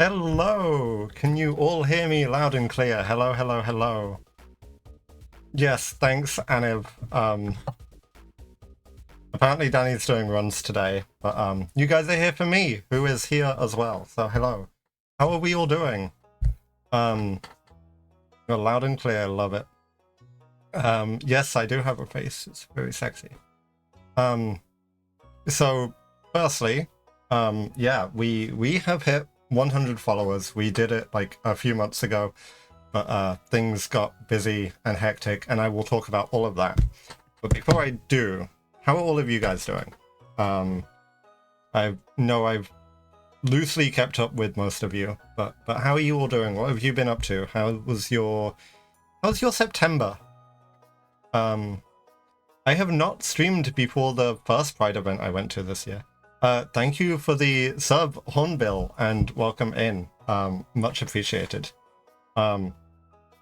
Hello! Can you all hear me loud and clear? Hello, hello, hello. Yes, thanks, Aniv. Apparently Danny's doing runs today, but you guys are here for me, who is here as well. So hello. How are we all doing? You're loud and clear, love it. Yes, I do have a face. It's very sexy. So firstly, yeah, we have hit 100 followers. We did it like a few months ago, but things got busy and hectic, and I will talk about all of that. But before I do, how are all of you guys doing? I know I've loosely kept up with most of you, but how are you all doing? What have you been up to? How's your September? I have not streamed before the first Pride event I went to this year. Thank you for the sub, Hornbill, and welcome in. Much appreciated.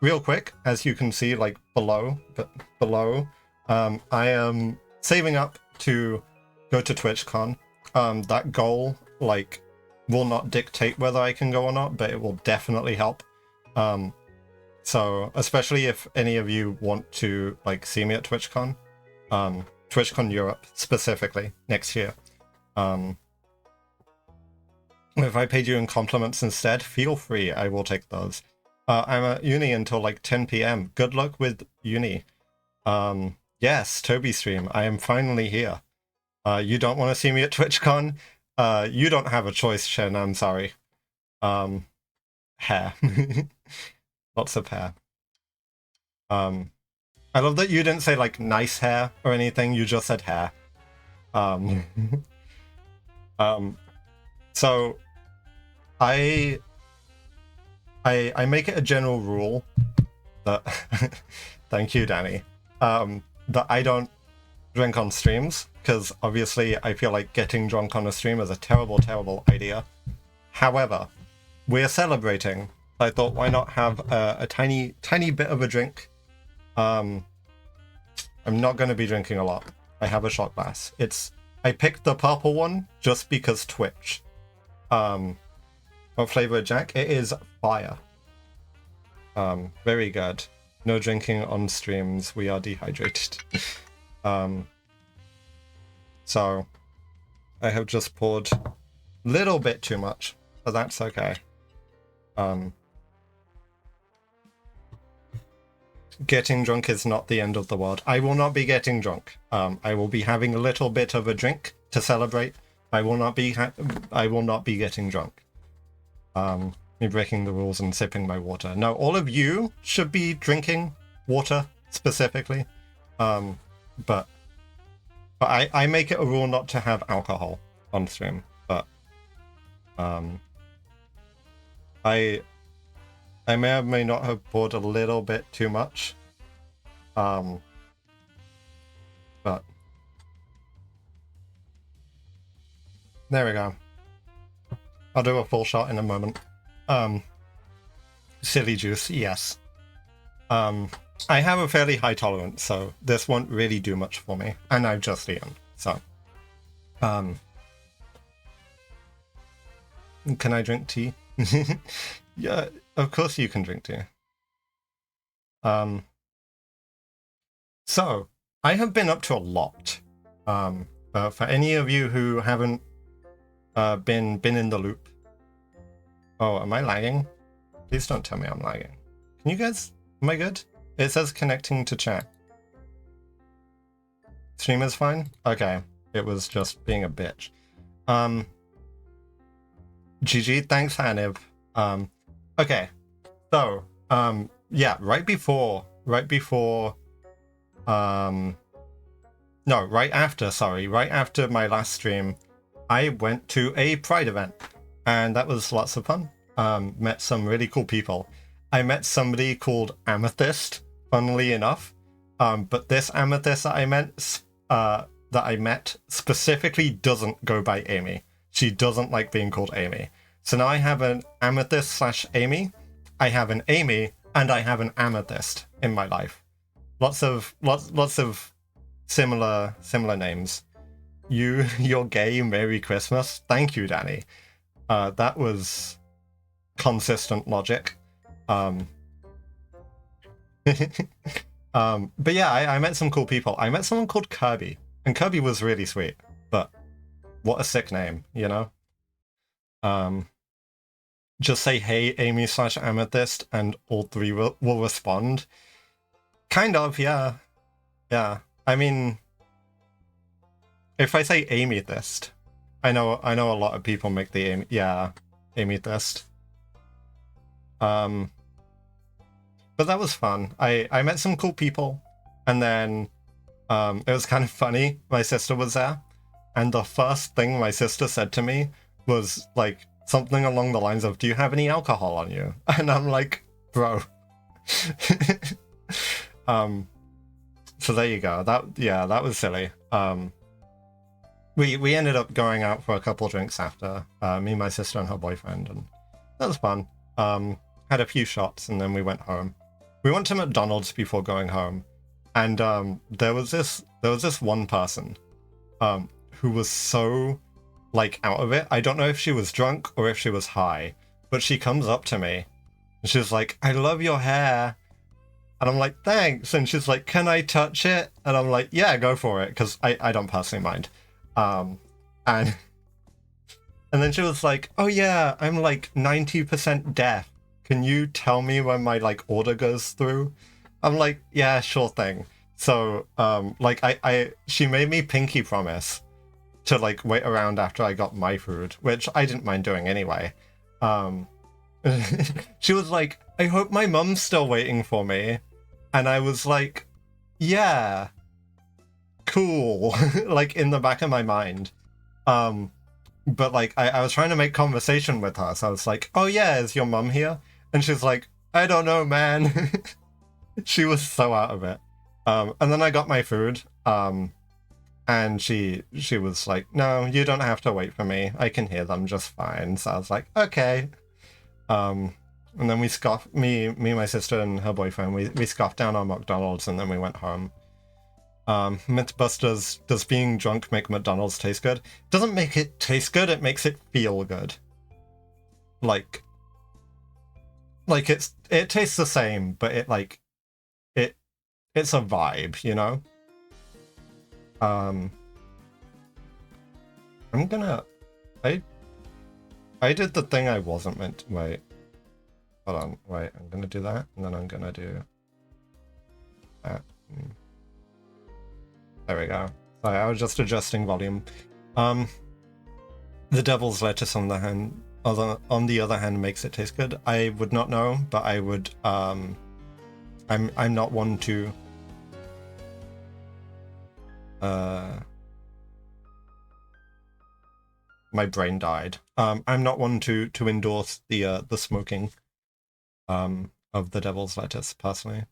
Real quick, as you can see, like below, I am saving up to go to TwitchCon. That goal, like, will not dictate whether I can go or not, but it will definitely help. So, especially if any of you want to, like, see me at TwitchCon, TwitchCon Europe specifically next year. If I paid you in compliments instead, feel free, I will take those. I'm at uni until like 10 p.m. Good luck with uni. Yes, Toby stream, I am finally here. You don't want to see me at TwitchCon? You don't have a choice, Shen, I'm sorry. Hair. Lots of hair. I love that you didn't say like nice hair or anything, you just said hair. So I make it a general rule that thank you, Danny. That I don't drink on streams, because obviously I feel like getting drunk on a stream is a terrible, terrible idea. However, we're celebrating. I thought, why not have a tiny, tiny bit of a drink? I'm not going to be drinking a lot. I have a shot glass. I picked the purple one just because Twitch. What flavor, Jack? It is fire. Very good. No drinking on streams. We are dehydrated. So I have just poured a little bit too much, but that's okay. Getting drunk is not the end of the world. I will not be getting drunk. I will be having a little bit of a drink to celebrate. I will not be getting drunk. Me breaking the rules and sipping my water. No, all of you should be drinking water specifically. But I make it a rule not to have alcohol on stream. But I may or may not have poured a little bit too much. But there we go. I'll do a full shot in a moment. Silly juice, yes. I have a fairly high tolerance, so this won't really do much for me. And I've just eaten, so. Can I drink tea? Yeah, of course you can drink tea. So, I have been up to a lot. For any of you who haven't been in the loop. Oh, am I lagging? Please don't tell me I'm lagging. Can you guys... Am I good? It says connecting to chat. Stream is fine? Okay. It was just being a bitch. GG, thanks, Haniv. Okay. So, yeah, right after my last stream, I went to a Pride event, and that was lots of fun. Met some really cool people. I met somebody called Amethyst, funnily enough, but this Amethyst that I met specifically doesn't go by Amy. She doesn't like being called Amy. So now I have an Amethyst / Amy, I have an Amy, and I have an Amethyst in my life. Lots of similar names. You're gay, Merry Christmas. Thank you, Danny. That was consistent logic. But yeah, I met some cool people. I met someone called Kirby, and Kirby was really sweet. But what a sick name, you know? Just say, hey, Amy/Amethyst, and all three will respond. Kind of, yeah. Yeah. I mean, if I say Amethyst, I know a lot of people make the Amethyst. But that was fun. I met some cool people, and then it was kind of funny. My sister was there, and the first thing my sister said to me was like something along the lines of, "Do you have any alcohol on you?" And I'm like, "Bro." So there you go. That was silly. We ended up going out for a couple drinks after, me, my sister, and her boyfriend, and that was fun. Had a few shots, and then we went home. We went to McDonald's before going home, and there was this one person who was so like out of it. I don't know if she was drunk or if she was high, but she comes up to me and she's like, "I love your hair." And I'm like, "Thanks." And she's like, "Can I touch it?" And I'm like, "Yeah, go for it," because I don't personally mind. And then she was like, "Oh yeah, I'm like 90% deaf. Can you tell me when my like order goes through?" I'm like, "Yeah, sure thing." So like she made me pinky promise to like wait around after I got my food, which I didn't mind doing anyway. She was like, "I hope my mum's still waiting for me." And I was like, "Yeah, cool." Like in the back of my mind. But like I was trying to make conversation with her, so I was like, "Oh yeah, is your mum here?" And she's like, "I don't know, man." She was so out of it. And then I got my food, and she was like, "No, you don't have to wait for me. I can hear them just fine." So I was like, "Okay." And then we scoffed, me, my sister, and her boyfriend, we scoffed down on McDonald's, and then we went home. Mythbusters, does being drunk make McDonald's taste good? It doesn't make it taste good, it makes it feel good. Like it tastes the same, but it's a vibe, you know? I'm gonna... I did the thing I wasn't meant to... Wait. Hold on, wait, I'm gonna do that, and then I'm gonna do that. There we go. Sorry, I was just adjusting volume. The devil's lettuce on the other hand makes it taste good. I would not know, but I would I'm not one to my brain died. I'm not one to endorse the smoking of the devil's lettuce personally.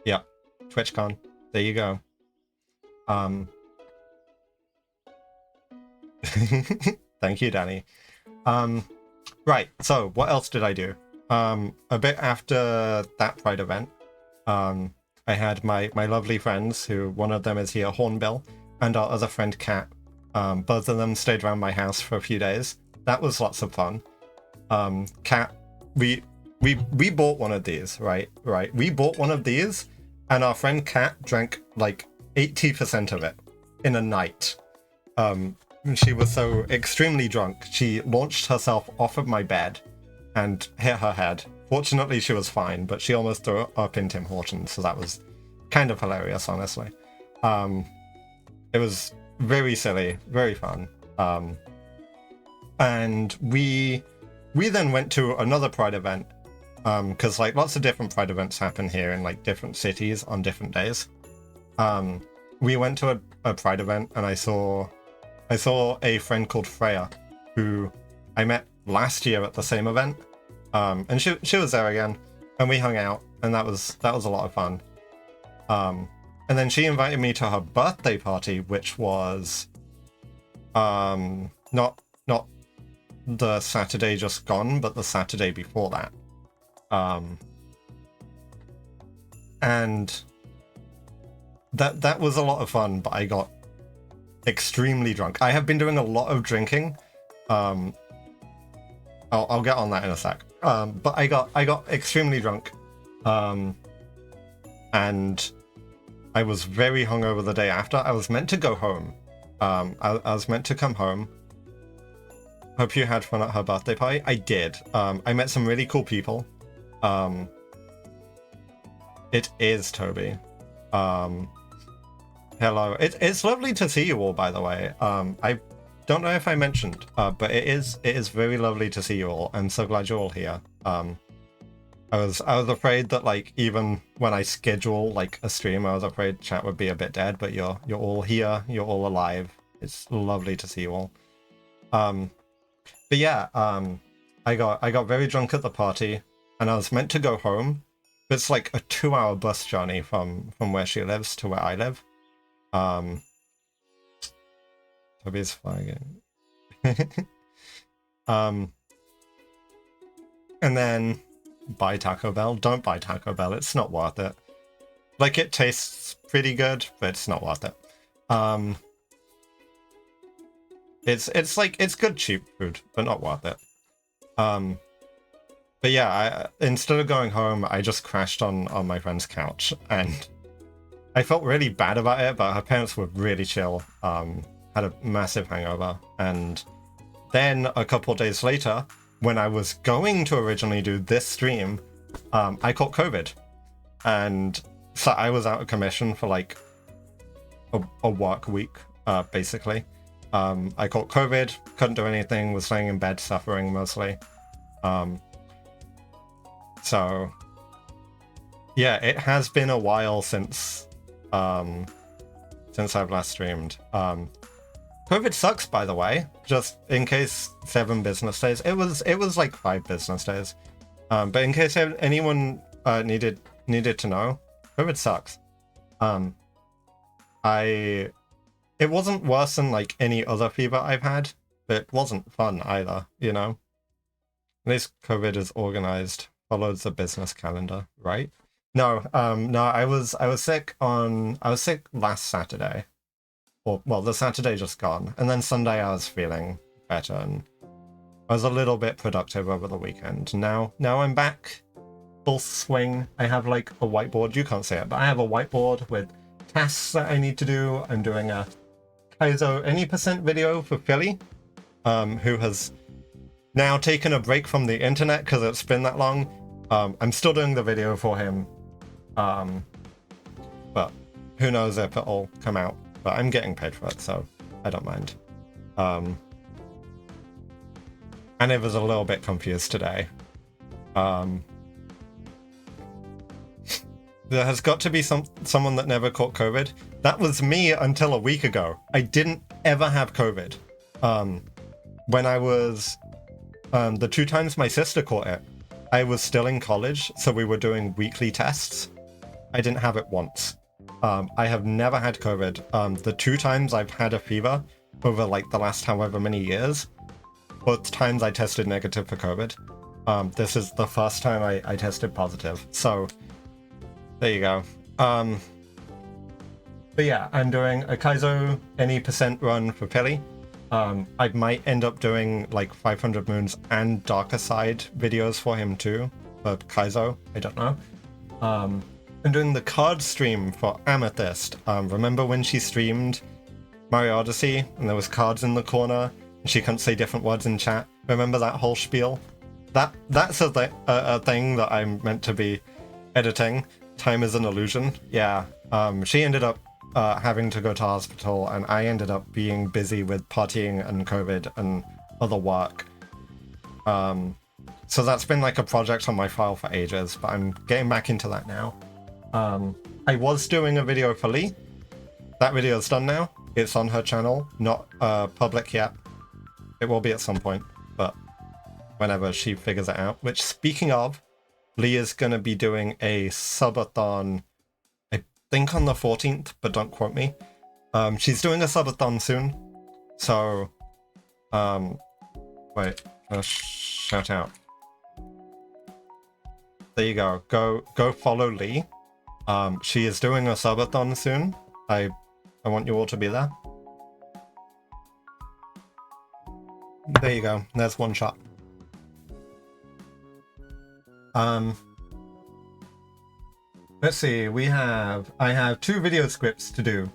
Yeah, TwitchCon. There you go. Thank you, Danny. Right, so what else did I do? A bit after that Pride event, I had my lovely friends, who one of them is here, Hornbill, and our other friend Kat. Both of them stayed around my house for a few days. That was lots of fun. Kat, we bought one of these, right? We bought one of these, and our friend Kat drank like 80% of it in a night. She was so extremely drunk, she launched herself off of my bed and hit her head. Fortunately, she was fine, but she almost threw up in Tim Hortons, so that was kind of hilarious, honestly. It was very silly, very fun. And we then went to another Pride event, because like lots of different Pride events happen here in like different cities on different days. We went to a Pride event, and I saw a friend called Freya, who I met last year at the same event. And she was there again, and we hung out, and that was a lot of fun. And then she invited me to her birthday party, which was not the Saturday just gone, but the Saturday before that. And that was a lot of fun, but I got extremely drunk. I have been doing a lot of drinking. I'll get on that in a sec. But I got extremely drunk, and I was very hungover the day after. I was meant to go home. I was meant to come home. Hope you had fun at her birthday party. I did. I met some really cool people. It is Toby. Hello. It's lovely to see you all, by the way. I don't know if I mentioned, but it is very lovely to see you all. I'm so glad you're all here. I was afraid that, like, even when I schedule like a stream, I was afraid chat would be a bit dead, but you're all here, you're all alive. It's lovely to see you all. But yeah, I got very drunk at the party, and I was meant to go home. It's like a 2-hour bus journey from where she lives to where I live. Toby's flagging. And then buy Taco Bell. Don't buy Taco Bell. It's not worth it. Like, it tastes pretty good, but it's not worth it. It's like, it's good cheap food, but not worth it. But yeah, instead of going home, I just crashed on my friend's couch, and I felt really bad about it, but her parents were really chill. Had a massive hangover, and then a couple of days later, when I was going to originally do this stream, I caught COVID, and so I was out of commission for like a work week, basically. I caught COVID, couldn't do anything, was laying in bed suffering mostly. So yeah, it has been a while since I've last streamed. COVID sucks, by the way. Just in case 7 business days. It was like 5 business days. But in case anyone needed to know, COVID sucks. It wasn't worse than like any other fever I've had, but it wasn't fun either, you know? At least COVID is organized, follows the business calendar, right? No, I was sick last Saturday. Or, well, the Saturday just gone. And then Sunday I was feeling better, and I was a little bit productive over the weekend. Now I'm back, full swing. I have like a whiteboard, you can't see it, but I have a whiteboard with tasks that I need to do. I'm doing a Kaizo any percent video for Philly, who has now taken a break from the internet because it's been that long. I'm still doing the video for him, but who knows if it'll come out. But I'm getting paid for it, so I don't mind. And I was a little bit confused today. There has got to be someone that never caught COVID. That was me until a week ago. I didn't ever have COVID. When I was... the 2 times my sister caught it, I was still in college, so we were doing weekly tests. I didn't have it once. I have never had COVID. The 2 times I've had a fever over like the last however many years, both times I tested negative for COVID. This is the first time I tested positive. So there you go. But yeah, I'm doing a Kaizo any percent run for Pili. I might end up doing like 500 Moons and Darker Side videos for him too, for Kaizo. I don't know. I'm doing the card stream for Amethyst. Remember when she streamed Mario Odyssey and there was cards in the corner and she couldn't say different words in chat? Remember that whole spiel? That's a thing that I'm meant to be editing. Time is an illusion. Yeah. She ended up having to go to hospital, and I ended up being busy with partying and COVID and other work. So that's been like a project on my file for ages, but I'm getting back into that now. I was doing a video for Lee. That video is done now. It's on her channel, not public yet. It will be at some point, but whenever she figures it out. Which, speaking of, Lee is going to be doing a subathon, I think on the 14th, but don't quote me. She's doing a subathon soon. So, wait, shout out. There you go. Go follow Lee. She is doing a subathon soon. I want you all to be there. There you go. There's one shot. Let's see. I have 2 video scripts to do.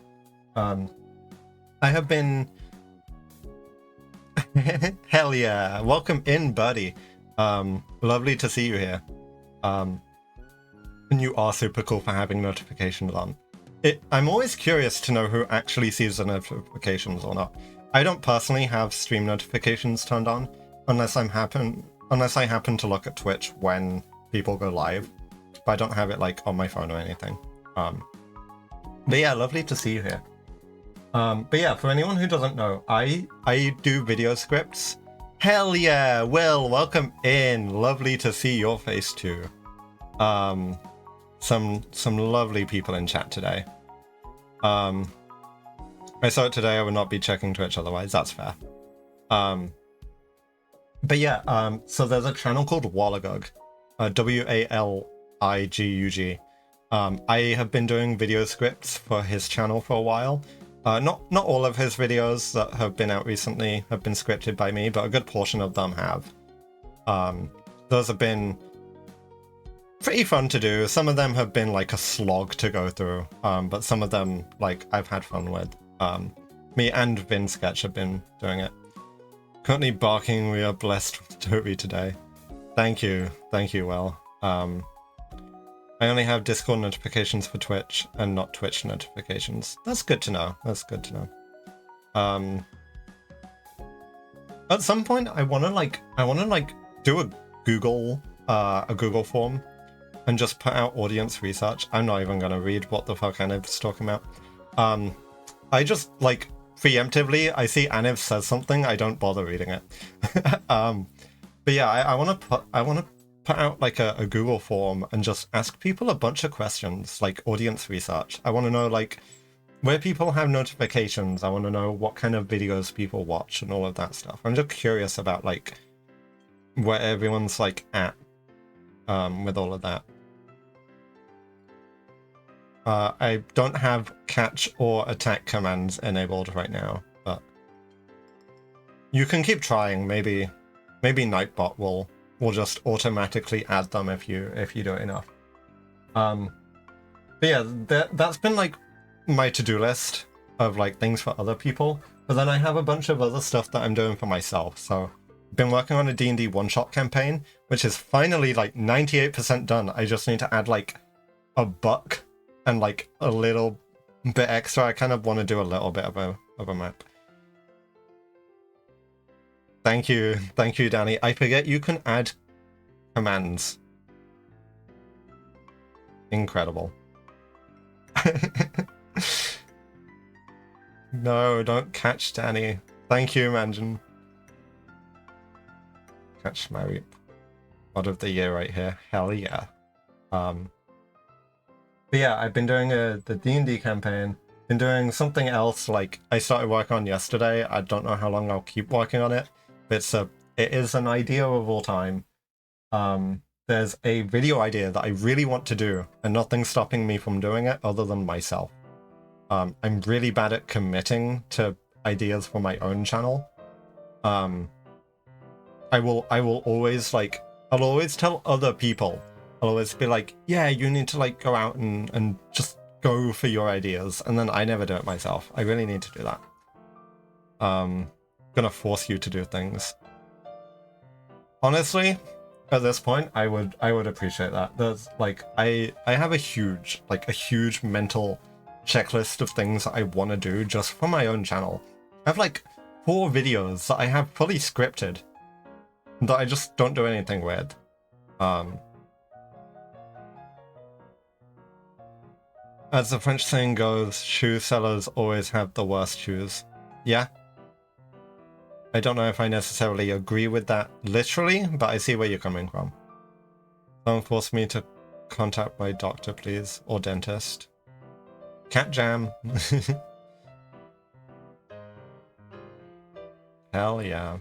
I have been. Hell yeah! Welcome in, buddy. Lovely to see you here. And you are super cool for having notifications on. I'm always curious to know who actually sees the notifications or not. I don't personally have stream notifications turned on unless I happen to look at Twitch when people go live, but I don't have it like on my phone or anything. But yeah, lovely to see you here. But yeah, for anyone who doesn't know, I do video scripts. Hell yeah, Will, welcome in. Lovely to see your face too. Some lovely people in chat today. I saw it today. I would not be checking Twitch otherwise. That's fair. But yeah, so there's a channel called Waligug, Waligug. I have been doing video scripts for his channel for a while. Not all of his videos that have been out recently have been scripted by me, but a good portion of them have. Those have been pretty fun to do. Some of them have been like a slog to go through, but some of them like I've had fun with. Me and Vin Sketch have been doing it. Currently barking, we are blessed with Toby today. Thank you, Will. I only have Discord notifications for Twitch and not Twitch notifications. That's good to know. That's good to know. At some point, I wanna do a Google form and just put out audience research. I'm not even gonna read what the fuck Aniv's talking about. I just like preemptively, I see Aniv says something, I don't bother reading it. But yeah, I wanna put out like a Google form and just ask people a bunch of questions, like audience research. I want to know like where people have notifications. I want to know what kind of videos people watch and all of that stuff. I'm just curious about like where everyone's like at with all of that. I don't have catch or attack commands enabled right now, but you can keep trying. Maybe Nightbot will just automatically add them if you do it enough. But yeah, that's been like my to-do list of like things for other people. But then I have a bunch of other stuff that I'm doing for myself. So I've been working on a D&D one-shot campaign, which is finally like 98% done. I just need to add like a buck and like a little bit extra. I kind of want to do a little bit of a map. Thank you, Danny. I forget you can add commands. Incredible. No, don't catch Danny. Thank you, Manjin. Catch my reap. Mod of the year right here. Hell yeah. But yeah, I've been doing the D&D campaign. Been doing something else like I started working on yesterday. I don't know how long I'll keep working on it. But it is an idea of all time. There's a video idea that I really want to do, and nothing's stopping me from doing it other than myself. I'm really bad at committing to ideas for my own channel. I will always like, I'll always tell other people. I'll always be like, yeah, you need to like go out and just go for your ideas, and then I never do it myself. I really need to do that. Gonna force you to do things. Honestly, at this point, I would appreciate that. There's like I have a huge mental checklist of things that I want to do just for my own channel. I have like 4 videos that I have fully scripted that I just don't do anything with. As the French saying goes, shoe sellers always have the worst shoes. Yeah. I don't know if I necessarily agree with that literally, but I see where you're coming from. Don't force me to contact my doctor, please, or dentist. Cat jam. Hell yeah.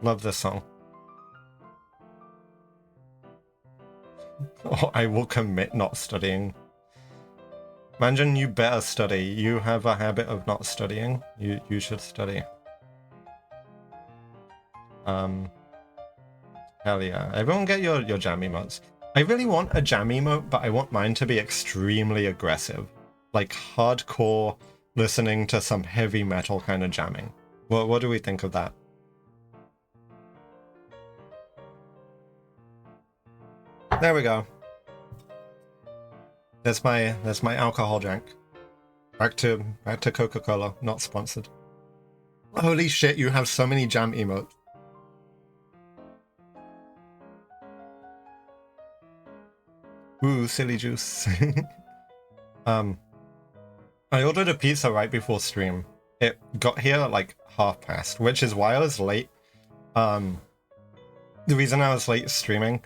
Love this song. Oh, I will commit not studying. Manjin, you better study. You have a habit of not studying. You should study. Hell yeah. Everyone get your jam emotes. I really want a jam emote, but I want mine to be extremely aggressive. Like hardcore listening to some heavy metal kind of jamming. What do we think of that? There we go. That's my alcohol drink. Back to Coca-Cola, not sponsored. Holy shit, you have so many jam emotes. Ooh, silly juice. I ordered a pizza right before stream. It got here at like past, which is why I was late. The reason I was late streaming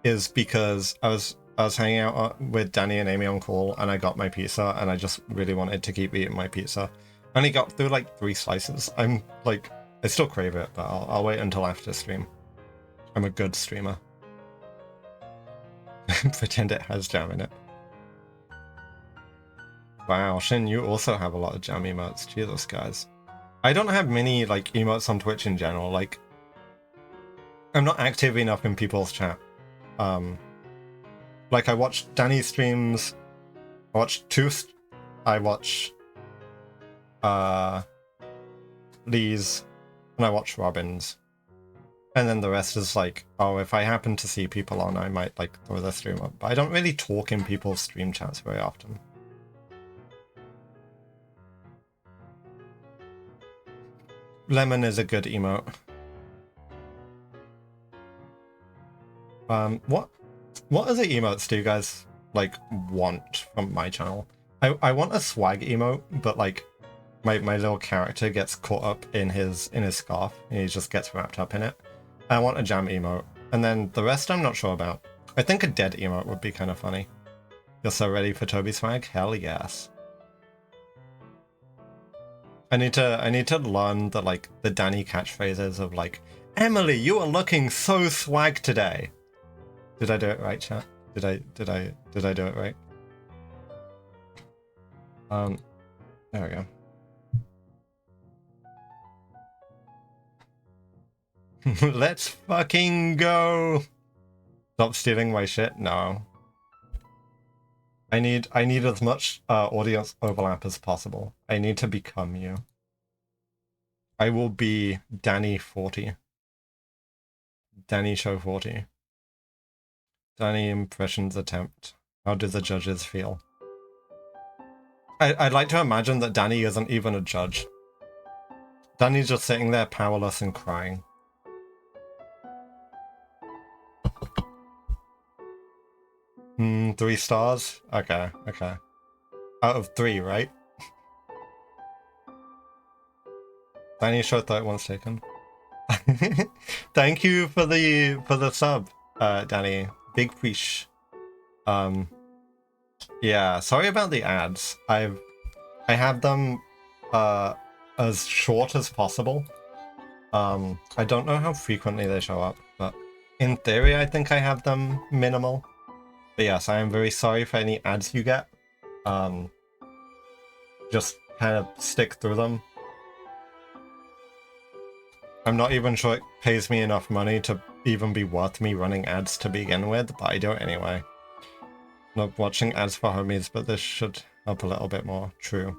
is because I was hanging out with Danny and Amy on call, and I got my pizza, and I just really wanted to keep eating my pizza. I only got through like 3 slices. I'm like, I still crave it, but I'll wait until after stream. I'm a good streamer. Pretend it has jam in it. Wow, Shin, you also have a lot of jam emotes. Jesus, guys. I don't have many like emotes on Twitch in general. Like, I'm not active enough in people's chat. Like I watch Danny's streams. I watch I watch Lee's, and I watch Robin's. And then the rest is like, oh, if I happen to see people on, I might like throw their stream up. But I don't really talk in people's stream chats very often. Lemon is a good emote. What other emotes do you guys like want from my channel? I want a swag emote, but like my little character gets caught up in his scarf and he just gets wrapped up in it. I want a jam emote, and then the rest I'm not sure about. I think a dead emote would be kind of funny. You're so ready for Toby swag? Hell yes. I need to learn the Danny catchphrases of like, Emily, you are looking so swag today. Did I do it right, chat? Did I do it right? There we go. Let's fucking go! Stop stealing my shit? No. I need as much audience overlap as possible. I need to become you. I will be Danny 40. Danny show 40. Danny impressions attempt. How do the judges feel? I'd like to imagine that Danny isn't even a judge. Danny's just sitting there powerless and crying. Hmm, 3 stars? Okay. Out of 3, right? Danny show 31 taken. Thank you for the sub, Danny. Big fish. Yeah, sorry about the ads. I have them as short as possible. I don't know how frequently they show up, but in theory I think I have them minimal. But yes, I am very sorry for any ads you get. Just kind of stick through them. I'm not even sure it pays me enough money to even be worth me running ads to begin with, but I do it anyway. Not watching ads for homies, but this should help a little bit more. True.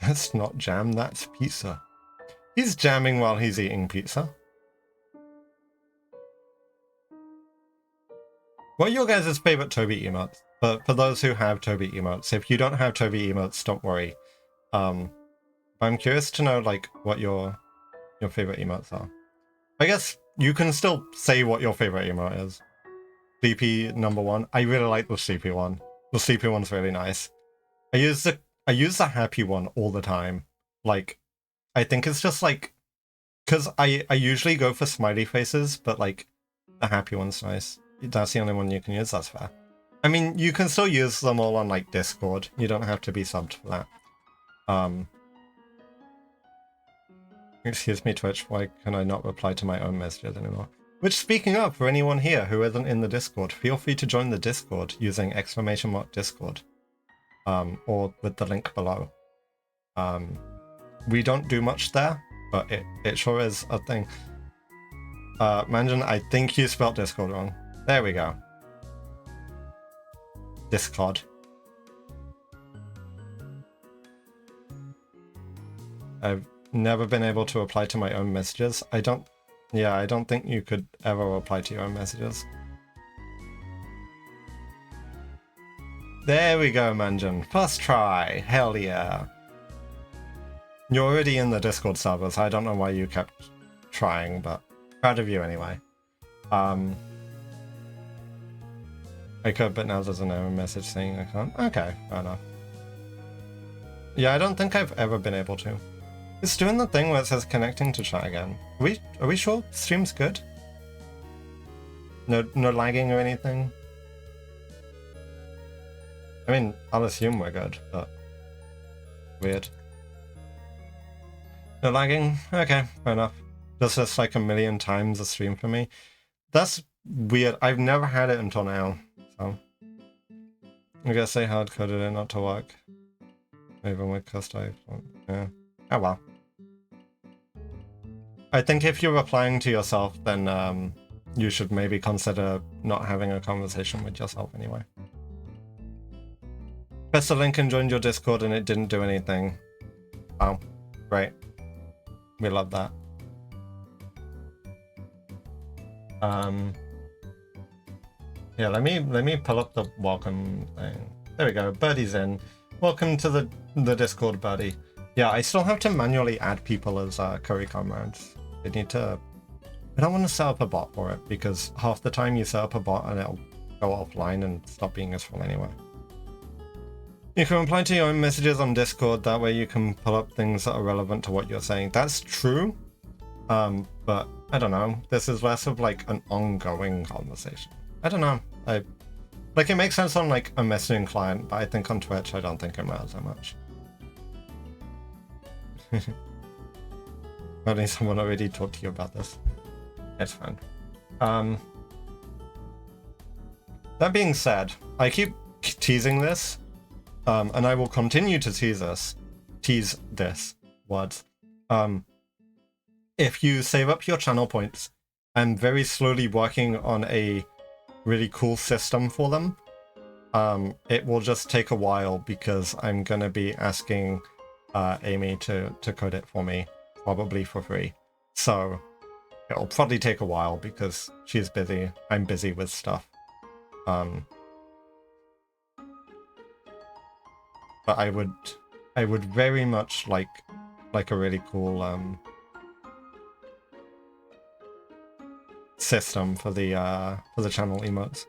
That's not jam, that's pizza. He's jamming while he's eating pizza. What are your guys' favorite Toby emotes? For those who have Toby emotes, if you don't have Toby emotes, don't worry. I'm curious to know like what your favorite emotes are. I guess you can still say what your favorite emote is. Sleepy number 1. I really like the sleepy one. The sleepy one's really nice. I use the happy one all the time. Like, I think it's just like, because I usually go for smiley faces, but like the happy one's nice. That's the only one you can use. That's fair. I mean, you can still use them all on like Discord. You don't have to be subbed for that. Excuse me, Twitch, why can I not reply to my own messages anymore? Which, speaking of, for anyone here who isn't in the Discord, feel free to join the Discord using !Discord, or with the link below. We don't do much there, but it sure is a thing. Manjan, I think you spelled Discord wrong. There we go. Discord. I've never been able to reply to my own messages. I don't think you could ever reply to your own messages. There we go, Manjan. First try. Hell yeah. You're already in the Discord server, so I don't know why you kept trying, but proud of you anyway. I could, but now there's an error message saying I can't. Okay, fair enough. Yeah, I don't think I've ever been able to. It's doing the thing where it says connecting to chat again. Are we sure stream's good? No lagging or anything? I mean, I'll assume we're good, but weird. No lagging? Okay, fair enough. Does this like a million times a stream for me? That's weird. I've never had it until now, so I guess they hard coded it not to work. Even with custom. Yeah. Oh well. I think if you're replying to yourself, then you should maybe consider not having a conversation with yourself anyway. Press the link and joined your Discord and it didn't do anything. Oh, great. We love that. Yeah, let me pull up the welcome thing. There we go. Birdie's in. Welcome to the Discord, Birdie. Yeah, I still have to manually add people as curry comrades. I don't want to set up a bot for it because half the time you set up a bot and it'll go offline and stop being useful anyway. You can reply to your own messages on Discord, that way you can pull up things that are relevant to what you're saying. That's true, but I don't know. This is less of like an ongoing conversation. I don't know. Like it makes sense on like a messaging client, but I think on Twitch I don't think it matters that much. Probably someone already talked to you about this. It's fine. That being said, I keep teasing this, and I will continue to tease this words. If you save up your channel points, I'm very slowly working on a really cool system for them. It will just take a while because I'm gonna be asking Amy to code it for me, probably for free. So it'll probably take a while because she's busy. I'm busy with stuff. But I would very much like a really cool system for the channel emotes.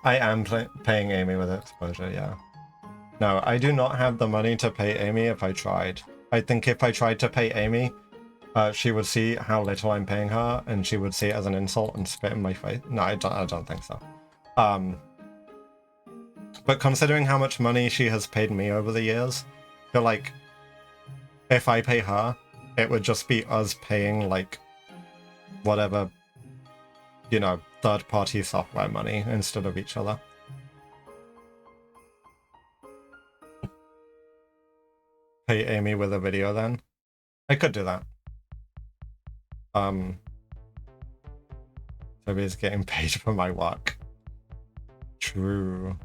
I am paying Amy with exposure, yeah. No, I do not have the money to pay Amy if I tried. I think if I tried to pay Amy, she would see how little I'm paying her, and she would see it as an insult and spit in my face. No, I don't think so. But considering how much money she has paid me over the years, I feel like if I pay her, it would just be us paying like whatever, you know, third-party software money instead of each other. Pay Amy with a video then? I could do that. Toby's getting paid for my work. True.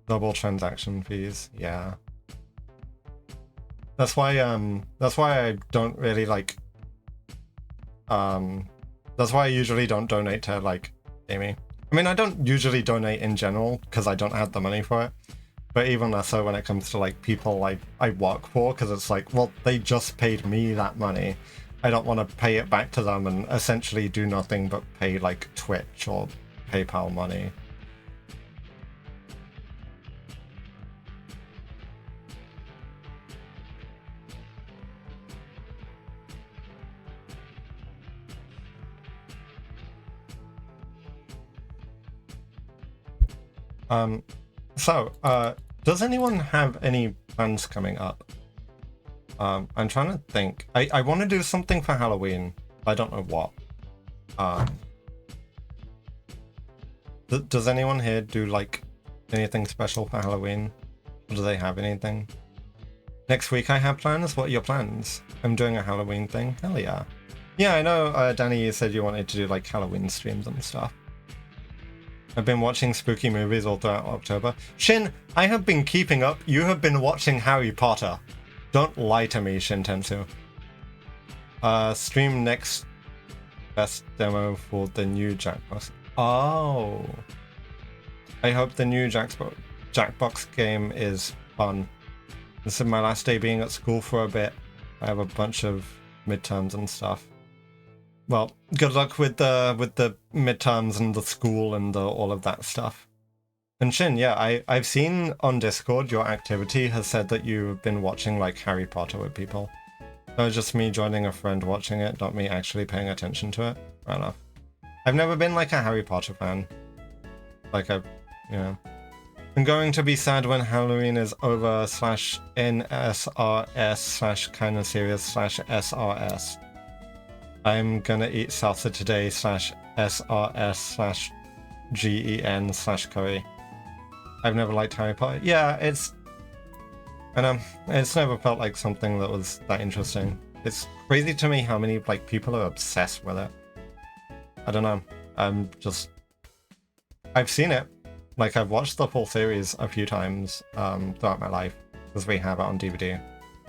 Double transaction fees, yeah. That's why I don't really like that's why I usually don't donate to like Amy. I mean, I don't usually donate in general because I don't have the money for it. But even less so when it comes to like people like I work for, because it's like, well, they just paid me that money. I don't want to pay it back to them and essentially do nothing but pay like Twitch or PayPal money. Does anyone have any plans coming up? I'm trying to think. I want to do something for Halloween. I don't know what. Does anyone here do like anything special for Halloween? Or do they have anything? Next week I have plans. What are your plans? I'm doing a Halloween thing. Hell yeah. Yeah, I know, Danny, you said you wanted to do like Halloween streams and stuff. I've been watching spooky movies all throughout October. Shin, I have been keeping up. You have been watching Harry Potter. Don't lie to me, Shintensu. Stream next best demo for the new Jackbox. Oh. I hope the new Jackbox game is fun. This is my last day being at school for a bit. I have a bunch of midterms and stuff. Well, good luck with the midterms and the school and all of that stuff. And Shin, yeah, I've seen on Discord your activity has said that you've been watching like Harry Potter with people. So it's just me joining a friend watching it, not me actually paying attention to it. Fair enough. I've never been like a Harry Potter fan. Like you know. I'm going to be sad when Halloween is over /NSRS /kinda serious /SRS. I'm gonna eat salsa today /SRS /GEN /curry. I've never liked Harry Potter. Yeah, it's never felt like something that was that interesting. It's crazy to me how many like people are obsessed with it. I don't know. I've seen it. Like I've watched the full series a few times throughout my life because we have it on DVD.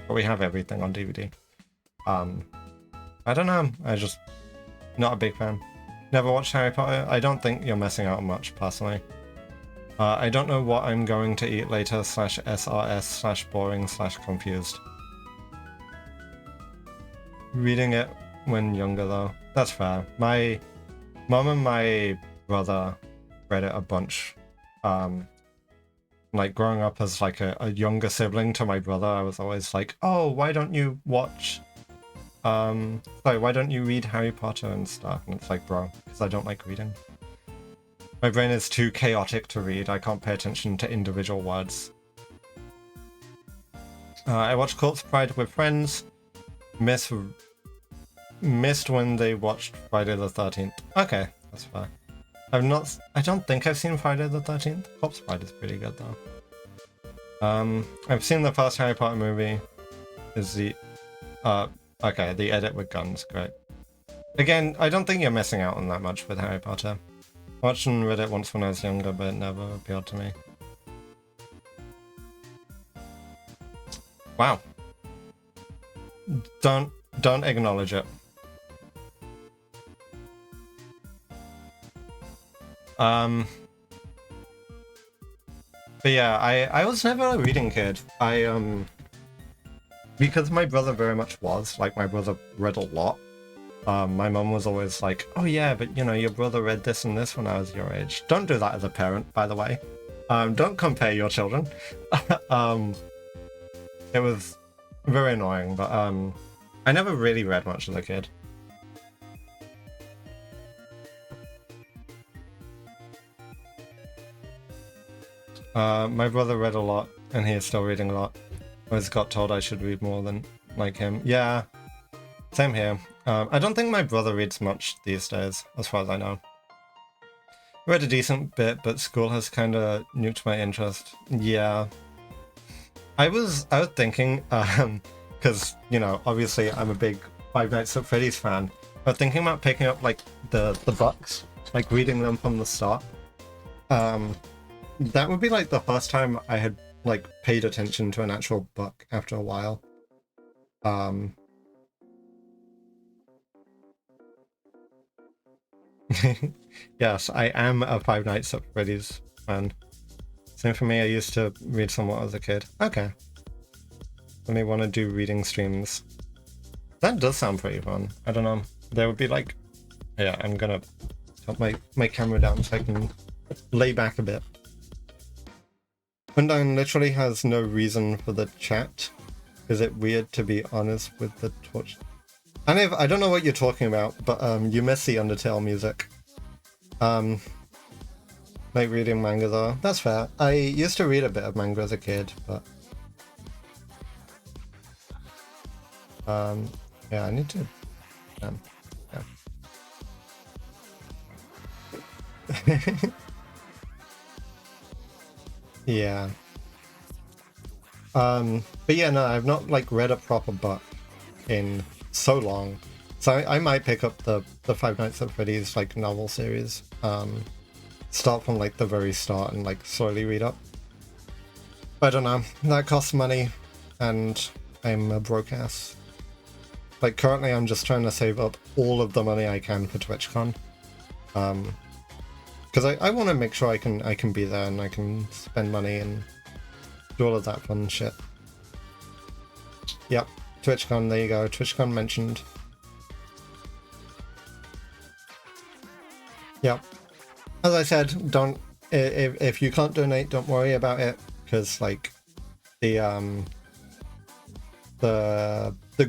But we have everything on DVD. I don't know. I just not a big fan. Never watched Harry Potter. I don't think you're missing out on much personally. I don't know what I'm going to eat later /SRS /boring /confused. Reading it when younger though. That's fair. My mom and my brother read it a bunch. Like growing up as like a younger sibling to my brother, I was always like, oh, why don't you watch sorry, why don't you read Harry Potter and stuff? And it's like, bro, because I don't like reading. My brain is too chaotic to read. I can't pay attention to individual words. I watched Corpse Bride with friends. Missed when they watched Friday the 13th. Okay, that's fair. I don't think I've seen Friday the 13th. Corpse Bride is pretty good though. I've seen the first Harry Potter movie. Is the okay, the edit with guns, great. Again, I don't think you're missing out on that much with Harry Potter. I watched and read it once when I was younger, but it never appealed to me. Wow. Don't acknowledge it. But yeah, I was never a reading kid. Because my brother very much was, like my brother read a lot. My mum was always like, oh yeah, but you know, your brother read this and this when I was your age. Don't do that as a parent, by the way. Don't compare your children. It was very annoying, but I never really read much as a kid. My brother read a lot, and he is still reading a lot. I always got told I should read more than like him. Yeah, same here. I don't think my brother reads much these days, as far as I know. Read a decent bit, but school has kind of nuked my interest. Yeah. I was thinking, because, you know, obviously I'm a big Five Nights at Freddy's fan. I was thinking about picking up, like, the books, like, reading them from the start. That would be, like, the first time I had, like, paid attention to an actual book after a while. Yes, I am a Five Nights at Freddy's fan. Same for me, I used to read somewhat as a kid. Okay. Let me want to do reading streams. That does sound pretty fun. I don't know. There would be like... Yeah, I'm gonna put my camera down so I can lay back a bit. Undyne literally has no reason for the chat. Is it weird to be honest with the torch? I don't know what you're talking about, but you miss the Undertale music. Like reading manga though. That's fair. I used to read a bit of manga as a kid, but yeah, I need to yeah. Yeah. But yeah, no, I've not like read a proper book in so long. So I might pick up the Five Nights at Freddy's like novel series. Start from like the very start and like slowly read up. But I don't know. That costs money and I'm a broke ass. Like currently I'm just trying to save up all of the money I can for TwitchCon. Because I want to make sure I can be there and I can spend money and do all of that fun shit. Yep, TwitchCon, there you go. TwitchCon mentioned. Yep. As I said, don't if you can't donate, don't worry about it, because like the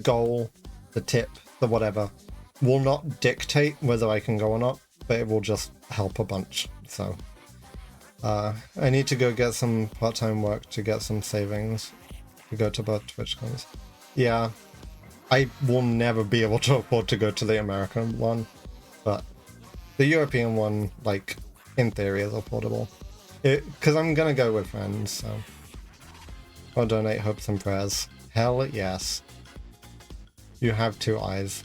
goal, the tip, the whatever will not dictate whether I can go or not, but it will just help a bunch. So I need to go get some part-time work to get some savings to go to both TwitchCons. Yeah, I will never be able to afford to go to the American one, but the European one, like, in theory is affordable. Because I'm gonna go with friends, so I'll donate hopes and prayers. Hell yes. You have 2 eyes.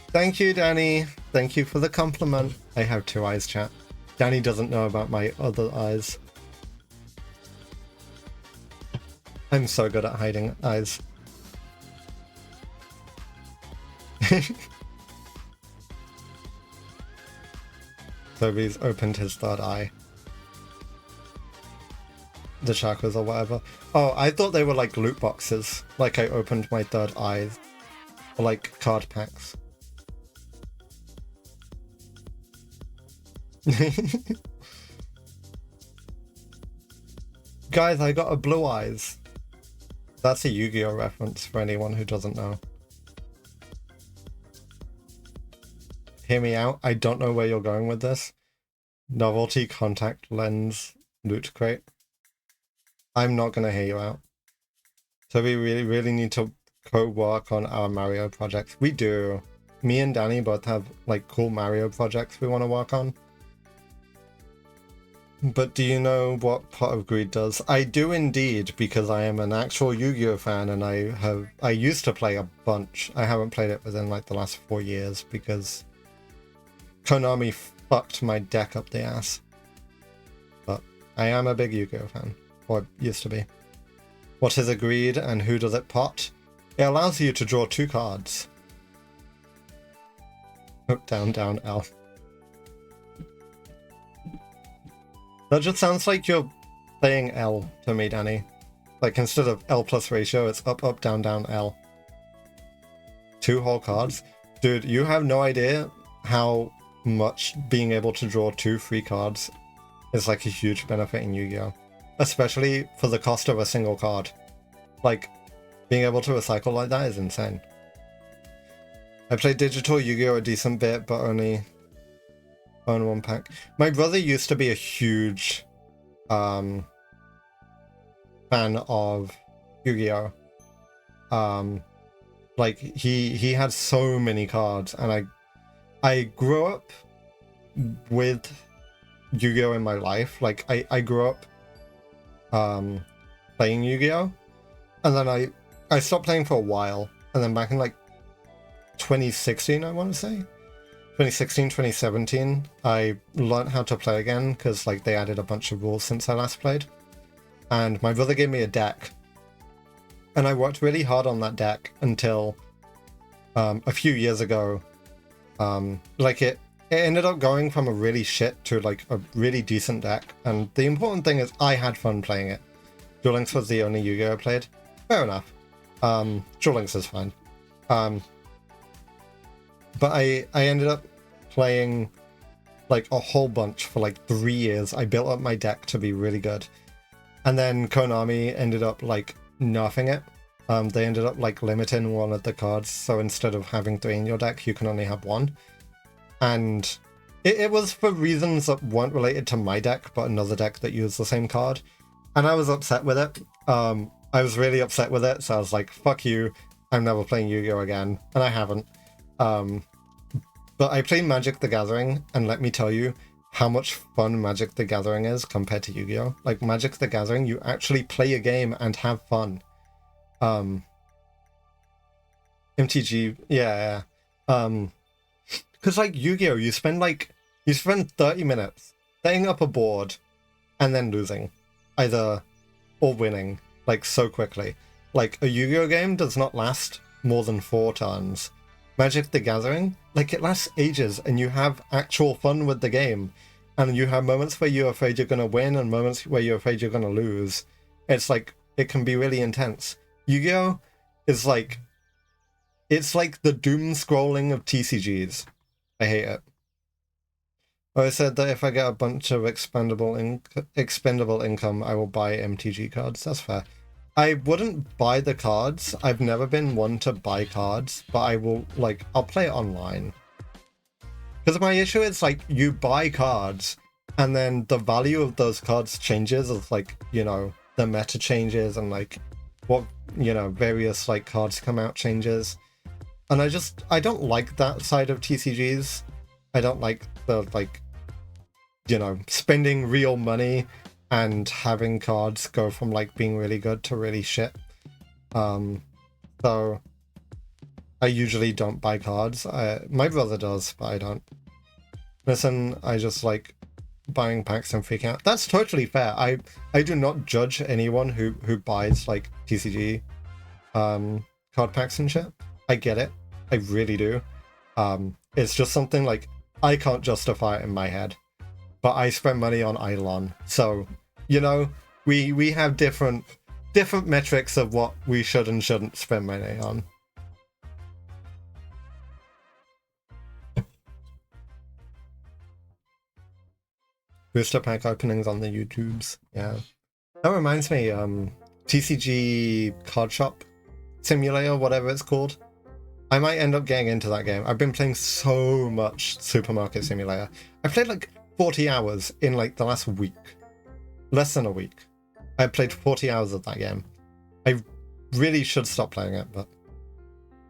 Thank you, Danny. Thank you for the compliment. I have 2 eyes, chat. Danny doesn't know about my other eyes. I'm so good at hiding eyes. Toby's opened his 3rd eye. The chakras or whatever. Oh, I thought they were like loot boxes. Like I opened my 3rd eye. Or like card packs. Guys, I got a blue eyes. That's a Yu-Gi-Oh reference for anyone who doesn't know. Hear me out. I don't know where you're going with this. Novelty contact lens loot crate. I'm not gonna hear you out. So we really need to co-work on our Mario projects. We do. Me and Danny both have like cool Mario projects we want to work on. But do you know what Pot of Greed does? I do indeed, because I am an actual Yu-Gi-Oh fan and I used to play a bunch. I haven't played it within like the last 4 years because Konami fucked my deck up the ass. But I am a big Yu-Gi-Oh fan, or used to be. What is a greed and who does it pot? It allows you to draw 2 cards. Up, down, down, L. That just sounds like you're playing L to me, Danny. Like instead of L plus ratio, it's up, up, down, down, L. 2 whole cards? Dude, you have no idea how much being able to draw 2 free cards is like a huge benefit in Yu-Gi-Oh! Especially for the cost of a single card. Like, being able to recycle like that is insane. I played digital Yu-Gi-Oh! A decent bit, but only own 1 pack. My brother used to be a huge fan of Yu-Gi-Oh! Like he had so many cards, and I grew up with Yu-Gi-Oh! In my life. Like I grew up playing Yu-Gi-Oh! And then I stopped playing for a while, and then back in like 2016, I want to say 2016, 2017, I learned how to play again because like they added a bunch of rules since I last played. And my brother gave me a deck. And I worked really hard on that deck until a few years ago. Like it ended up going from a really shit to like a really decent deck. And the important thing is I had fun playing it. Duel Links was the only Yu-Gi-Oh! I played. Fair enough. Duel Links is fine. But I ended up playing like a whole bunch for like 3 years. I built up my deck to be really good. And then Konami ended up like nerfing it. They ended up like limiting one of the cards. So instead of having 3 in your deck, you can only have 1. And It was for reasons that weren't related to my deck, but another deck that used the same card. And I was upset with it. I was really upset with it, so I was like, fuck you, I'm never playing Yu-Gi-Oh! Again. And I haven't. But I played Magic the Gathering, and let me tell you how much fun Magic the Gathering is compared to Yu-Gi-Oh! Like, Magic the Gathering, you actually play a game and have fun. MTG, yeah. Because, like, Yu-Gi-Oh! You spend 30 minutes setting up a board and then losing. Or winning, like, so quickly. Like, a Yu-Gi-Oh! Game does not last more than 4 turns. Magic the Gathering, like, it lasts ages, and you have actual fun with the game. And you have moments where you're afraid you're going to win, and moments where you're afraid you're going to lose. It's like, it can be really intense. Yu-Gi-Oh! is like, it's like the doom scrolling of TCGs. I hate it. I said that if I get a bunch of expendable income, I will buy MTG cards. That's fair. I wouldn't buy the cards. I've never been one to buy cards, but I will, like, I'll play it online. Because my issue is, like, you buy cards, and then the value of those cards changes as, like, you know, the meta changes, and, like, what, you know, various, like, cards come out changes. And I don't like that side of TCGs. I don't like the, like, you know, spending real money and having cards go from, like, being really good to really shit. So I usually don't buy cards. My brother does, but I don't. Listen, I just like buying packs and freaking out. That's totally fair. I do not judge anyone who buys, like, TCG card packs and shit. I get it. I really do. It's just something, like, I can't justify it in my head. But I spend money on Eidolon, so, you know, we have different metrics of what we should and shouldn't spend money on. Booster pack openings on the YouTubes, yeah. That reminds me, TCG Card Shop Simulator, whatever it's called. I might end up getting into that game. I've been playing so much Supermarket Simulator. I played like 40 hours in like the last week. Less than a week. I played 40 hours of that game. I really should stop playing it, but...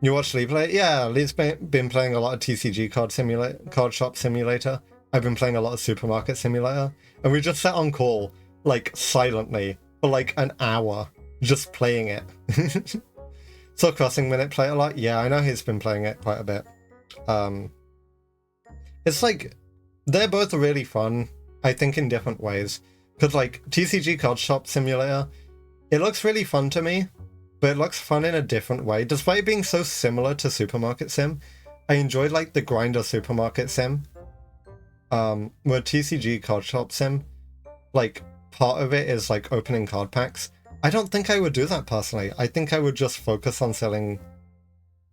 You watch Lee play? Yeah, Lee's been playing a lot of TCG Card Shop Simulator. I've been playing a lot of Supermarket Simulator. And we just sat on call, like, silently, for like an hour, just playing it. So Crossing Minute play a lot? Yeah, I know he's been playing it quite a bit. It's like... They're both really fun, I think, in different ways. Because, like, TCG Card Shop Simulator, it looks really fun to me, but it looks fun in a different way. Despite being so similar to Supermarket Sim, I enjoyed, like, the grinder Supermarket Sim. Where TCG Card Shop Sim, like, part of it is, like, opening card packs. I don't think I would do that personally. I think I would just focus on selling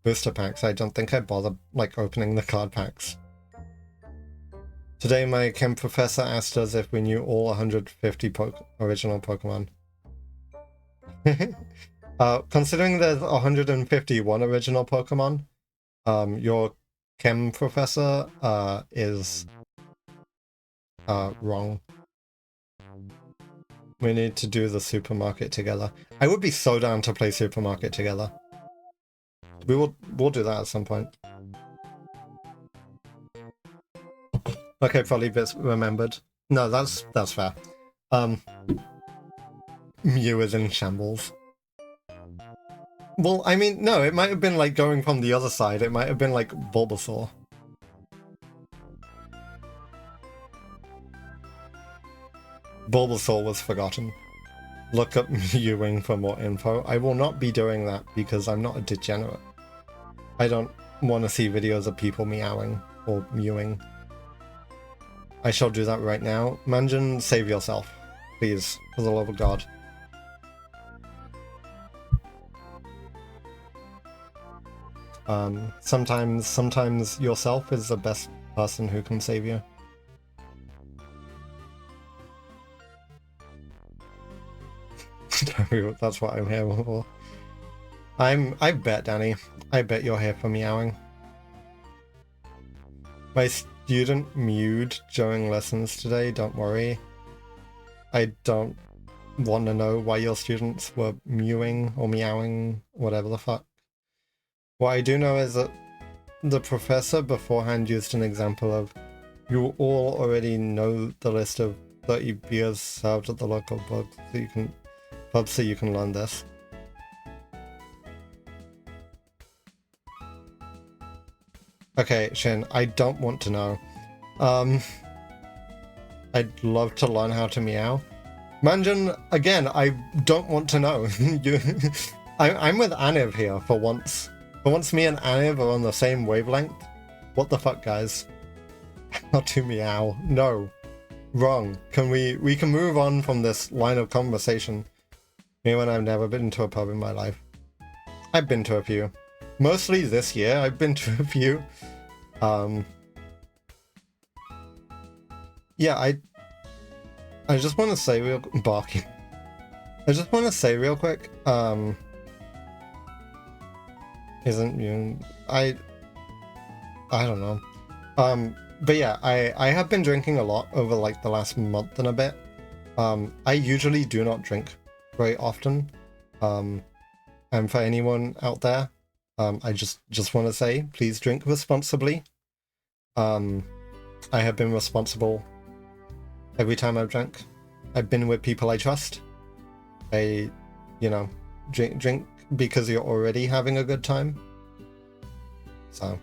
booster packs. I don't think I'd bother, like, opening the card packs. Today my chem professor asked us if we knew all 150 original Pokemon. Considering there's 151 original Pokemon, your chem professor is wrong. We need to do the Supermarket together. I would be so down to play Supermarket together. We'll do that at some point. Okay, probably bits remembered. No, that's fair. Mew is in shambles. Well, I mean, no, it might have been like going from the other side. It might have been like Bulbasaur. Bulbasaur was forgotten. Look up Mewing for more info. I will not be doing that because I'm not a degenerate. I don't want to see videos of people meowing or mewing. I shall do that right now. Manjin, save yourself. Please, for the love of God. Sometimes yourself is the best person who can save you. That's what I'm here for. I bet, Danny. I bet you're here for meowing. student mewed during lessons today, don't worry. I don't want to know why your students were mewing or meowing, whatever the fuck. What I do know is that the professor beforehand used an example of, you all already know the list of 30 beers served at the local pub, so you can learn this. Okay, Shin, I don't want to know. I'd love to learn how to meow. Manjin, again, I don't want to know. I'm with Aniv here for once. For once me and Aniv are on the same wavelength. What the fuck, guys? How to meow. No. Wrong. We can move on from this line of conversation. Me when I've never been to a pub in my life. I've been to a few. Mostly this year, I've been to a few. Yeah, I just want to say barking. I just want to say real quick, isn't you? I don't know. But yeah, I have been drinking a lot over like the last month and a bit. I usually do not drink very often. And for anyone out there, I just want to say, please drink responsibly. I have been responsible every time I've drank. I've been with people I trust. You know, drink because you're already having a good time. So,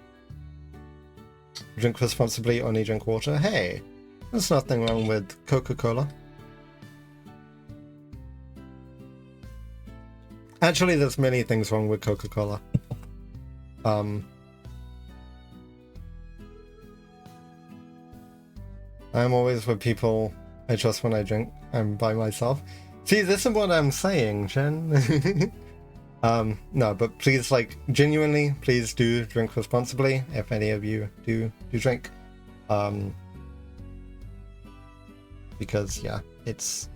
drink responsibly, only drink water. Hey, there's nothing wrong with Coca-Cola. Actually, there's many things wrong with Coca-Cola. I'm always with people I trust when I drink. I'm by myself. See, this is what I'm saying, Shen. No, but please, like, genuinely, please do drink responsibly, if any of you do drink. Because, yeah, it's...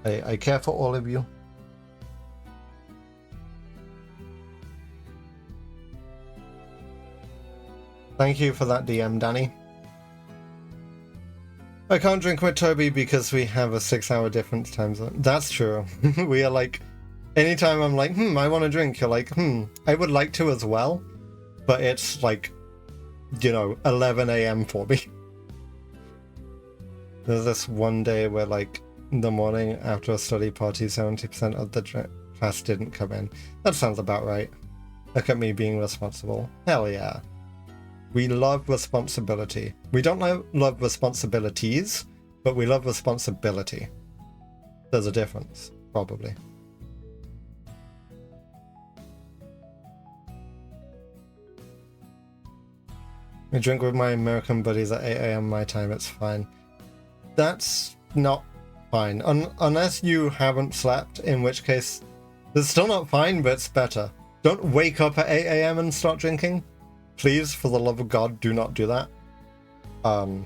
I care for all of you. Thank you for that DM, Danny. I can't drink with Toby because we have a 6-hour difference time zone. That's true. We are like... Anytime I'm like, I want to drink, you're like, I would like to as well. But it's like, you know, 11 AM for me. There's this one day where, like, in the morning after a study party, 70% of the class didn't come in. That sounds about right. Look at me being responsible. Hell yeah. We love responsibility. We don't love responsibilities, but we love responsibility. There's a difference, probably. I drink with my American buddies at 8 AM my time, it's fine. That's not fine. Unless you haven't slept, in which case, it's still not fine, but it's better. Don't wake up at 8 AM and start drinking. Please, for the love of God, do not do that. I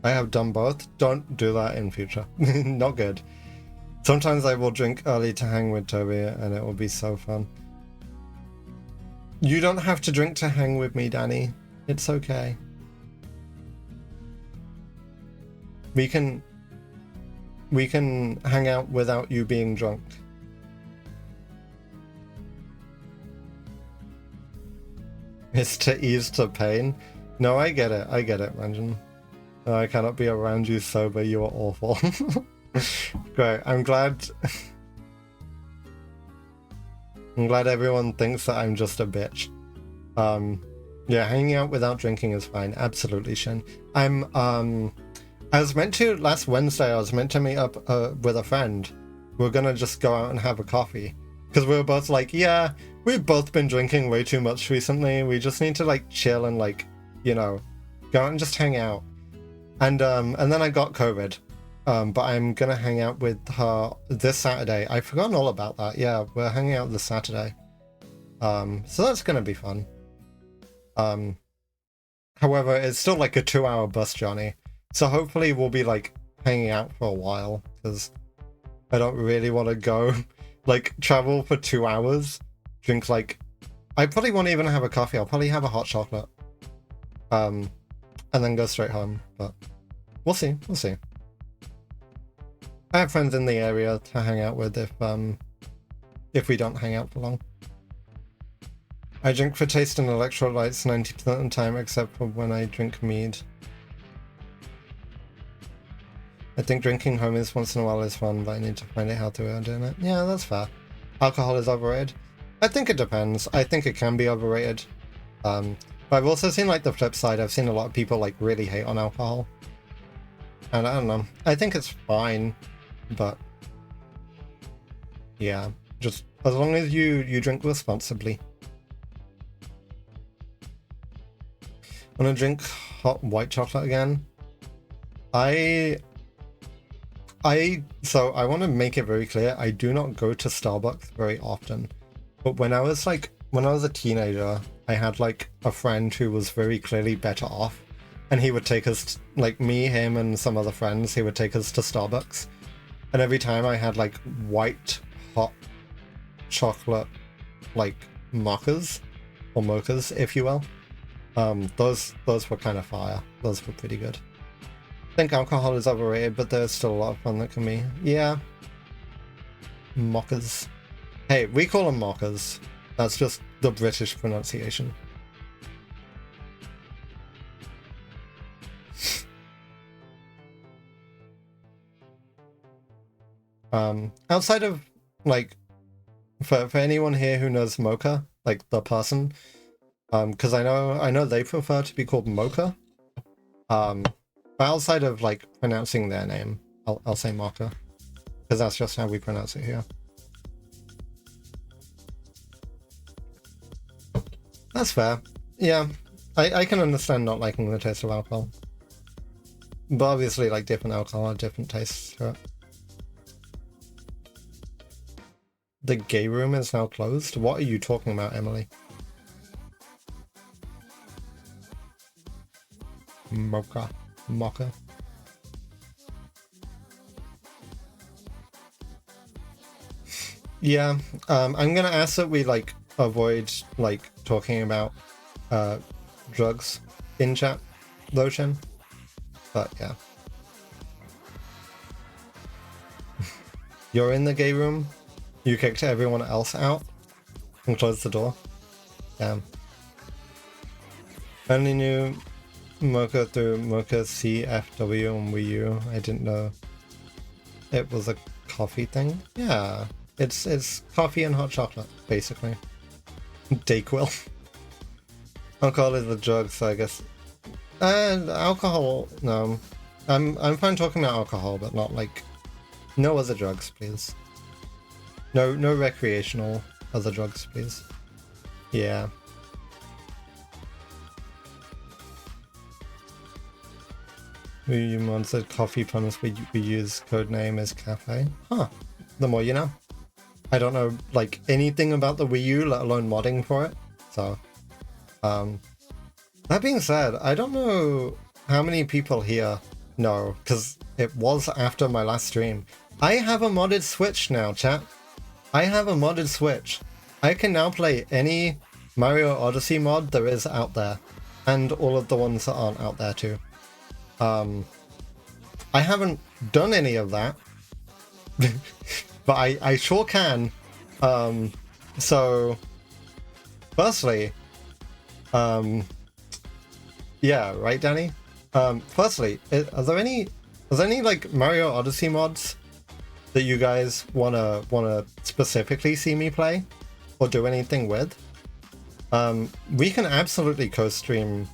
have done both. Don't do that in future. Not good. Sometimes I will drink early to hang with Toby, and it will be so fun. You don't have to drink to hang with me, Danny. It's okay. We can hang out without you being drunk. It's to ease the pain. No, I get it, Ranjan. I cannot be around you sober, you are awful. Great, I'm glad everyone thinks that I'm just a bitch. Yeah, hanging out without drinking is fine, absolutely, Shin. I was meant to, last Wednesday, I was meant to meet up with a friend. We're gonna just go out and have a coffee. Because we were both like, yeah, we've both been drinking way too much recently. We just need to like chill and like, you know, go out and just hang out. And then I got COVID. But I'm gonna hang out with her this Saturday. I've forgotten all about that. Yeah, we're hanging out this Saturday. So that's gonna be fun. However, it's still like a 2-hour bus journey. So hopefully we'll be like hanging out for a while, because I don't really want to go like travel for 2 hours, drink like I probably won't even have a coffee. I'll probably have a hot chocolate. And then go straight home. But we'll see. We'll see. I have friends in the area to hang out with if we don't hang out for long. I drink for taste and electrolytes 90% of the time, except for when I drink mead. I think drinking homies once in a while is fun, but I need to find out how to earn doing it. Yeah, that's fair. Alcohol is overrated? I think it depends. I think it can be overrated. But I've also seen like the flip side. I've seen a lot of people like really hate on alcohol. And I don't know. I think it's fine, but yeah, just as long as you drink responsibly. Wanna drink hot white chocolate again? So I want to make it very clear, I do not go to Starbucks very often. But when I was a teenager, I had like a friend who was very clearly better off. And he would take us, like me, him, and some other friends, he would take us to Starbucks. And every time I had like white hot chocolate, like mochas, or mochas, if you will. Those were kind of fire. Those were pretty good. I think alcohol is overrated, but there's still a lot of fun that can be. Yeah. Mochas. Hey, we call them mochas. That's just the British pronunciation. Outside of, like, for anyone here who knows mocha, like the person, because I know they prefer to be called mocha. But outside of like pronouncing their name, I'll say mocha, because that's just how we pronounce it here. That's fair. Yeah, I can understand not liking the taste of alcohol. But obviously, like, different alcohol have different tastes to it. The gay room is now closed? What are you talking about, Emily? Mocha. Mocha. Yeah, I'm gonna ask that we, like, avoid, like, talking about, drugs in chat, though, Shen. But, yeah. You're in the gay room? You kicked everyone else out? And closed the door? Damn. Only knew Mocha through Mocha CFW on Wii U. I didn't know it was a coffee thing. Yeah, it's coffee and hot chocolate, basically. Dayquil. Alcohol is the drug, so I guess. And alcohol, no. I'm fine talking about alcohol, but not like no other drugs, please. No recreational other drugs, please. Yeah. We monster coffee puns we use codename as cafe. Huh. The more you know. I don't know like anything about the Wii U, let alone modding for it. So that being said, I don't know how many people here know, because it was after my last stream. I have a modded Switch now, chat. I have a modded Switch. I can now play any Mario Odyssey mod there is out there, and all of the ones that aren't out there too. I haven't done any of that, but I sure can. So, firstly, yeah, right, Danny? Firstly, are there any like Mario Odyssey mods that you guys wanna specifically see me play or do anything with? We can absolutely co-stream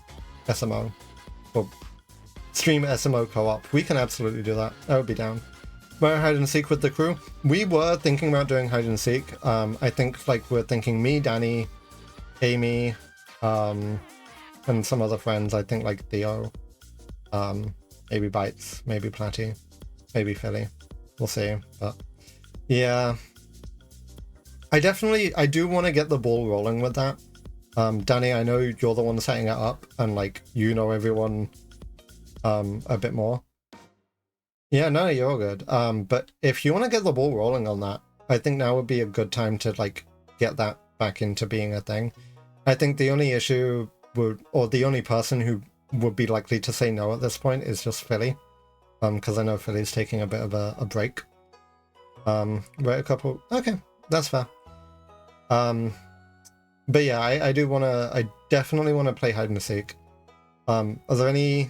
SMO or stream SMO co-op. We can absolutely do that. I would be down. Mario hide and seek with the crew. We were thinking about doing hide and seek. I think like we're thinking me, Danny, Amy, and some other friends. I think like Theo, maybe Bites, maybe Platty, maybe Philly. We'll see. But yeah, I do want to get the ball rolling with that. Danny, I know you're the one setting it up, and like you know everyone a bit more. Yeah, no, you're all good. But if you want to get the ball rolling on that, I think now would be a good time to like get that back into being a thing. I think the only issue would, or the only person who would be likely to say no at this point is just Philly. Because I know Philly's taking a bit of a break. Right, a couple. Okay, that's fair. But yeah, I do want to. I definitely want to play hide and seek. Are there any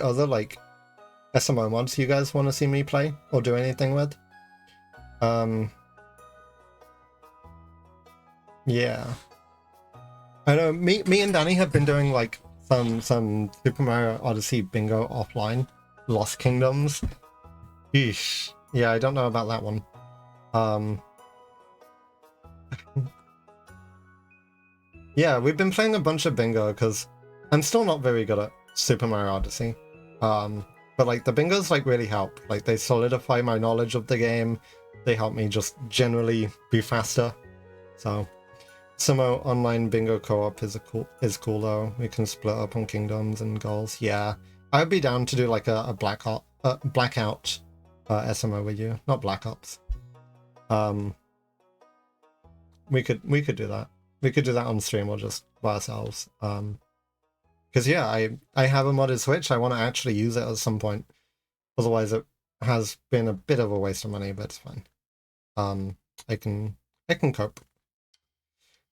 other like SMO mods you guys want to see me play or do anything with? Yeah. I know me and Danny have been doing like some Super Mario Odyssey bingo offline. Lost Kingdoms. Yeesh. Yeah, I don't know about that one. Yeah, we've been playing a bunch of bingo because I'm still not very good at Super Mario Odyssey. But like the bingos like really help. Like they solidify my knowledge of the game. They help me just generally be faster. So Sumo online bingo co-op is cool though. We can split up on kingdoms and goals. Yeah, I'd be down to do like a blackout SMO with you, not Black Ops. We could do that. We could do that on stream or just by ourselves. Because yeah, I have a modded Switch. I want to actually use it at some point. Otherwise, it has been a bit of a waste of money, but it's fine. I can cope.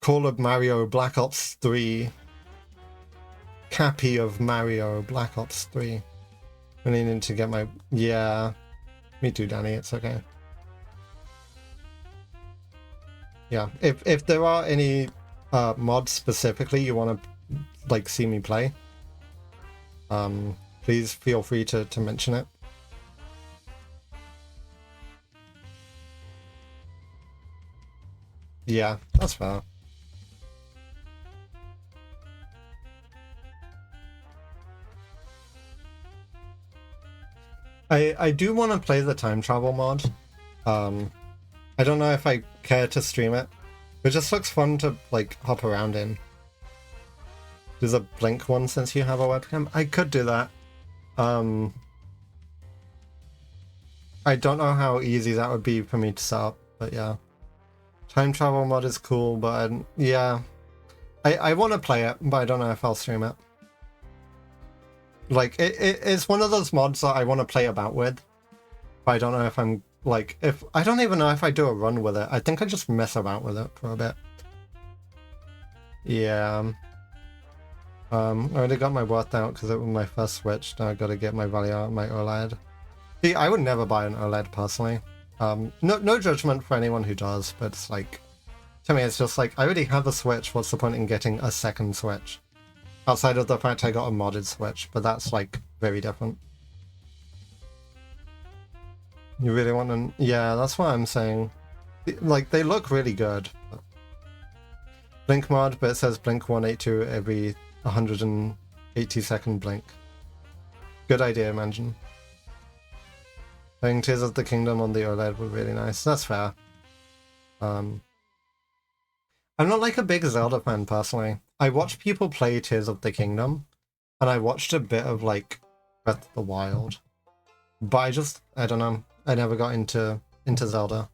Call of Mario Black Ops 3. Cappy of Mario Black Ops 3. I need to get my... Yeah. Me too, Danny. It's okay. Yeah. If there are any mods specifically you want to like see me play, please feel free to mention it. Yeah, that's fair. I do want to play the time travel mod. I don't know if I care to stream it. It just looks fun to like hop around in. There's a blink one since you have a webcam. I could do that. I don't know how easy that would be for me to set up, but yeah. Time travel mod is cool, but yeah. I want to play it, but I don't know if I'll stream it. Like, it's one of those mods that I want to play about with, but I don't know if I'm, like, I don't even know if I do a run with it. I think I just mess about with it for a bit. Yeah. I already got my worth out because it was my first Switch. Now I gotta get my value out of my OLED. See, I would never buy an OLED personally. No judgment for anyone who does, but it's like, to me it's just like, I already have a Switch, what's the point in getting a second Switch? Outside of the fact I got a modded Switch, but that's like very different. You really want to... Yeah, that's what I'm saying. Like, they look really good. Blink mod, but it says blink 182 every 180-second blink. Good idea, Imagine. Playing Tears of the Kingdom on the OLED would be really nice. That's fair. I'm not like a big Zelda fan personally. I watch people play Tears of the Kingdom, and I watched a bit of like Breath of the Wild, but I don't know. I never got into Zelda,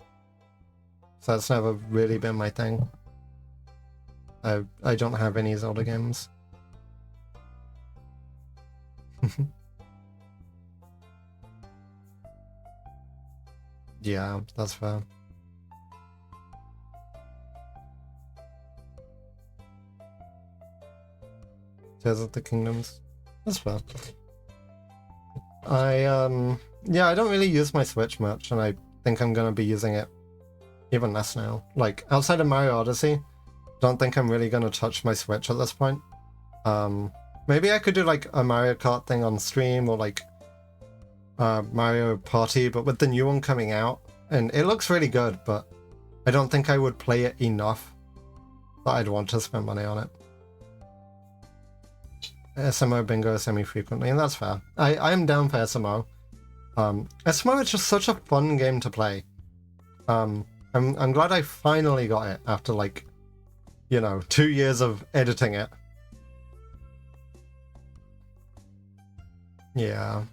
so that's never really been my thing. I don't have any Zelda games. Yeah, that's fair. Tears of the Kingdoms. That's fair. Yeah, I don't really use my Switch much, and I think I'm gonna be using it even less now. Like, outside of Mario Odyssey, don't think I'm really gonna touch my Switch at this point. Maybe I could do like a Mario Kart thing on stream, or like Mario Party, but with the new one coming out, and it looks really good, but I don't think I would play it enough that I'd want to spend money on it. SMO bingo semi-frequently, and that's fair. I am down for SMO. SMO is just such a fun game to play. I'm glad I finally got it after like, 2 years of editing it. Yeah.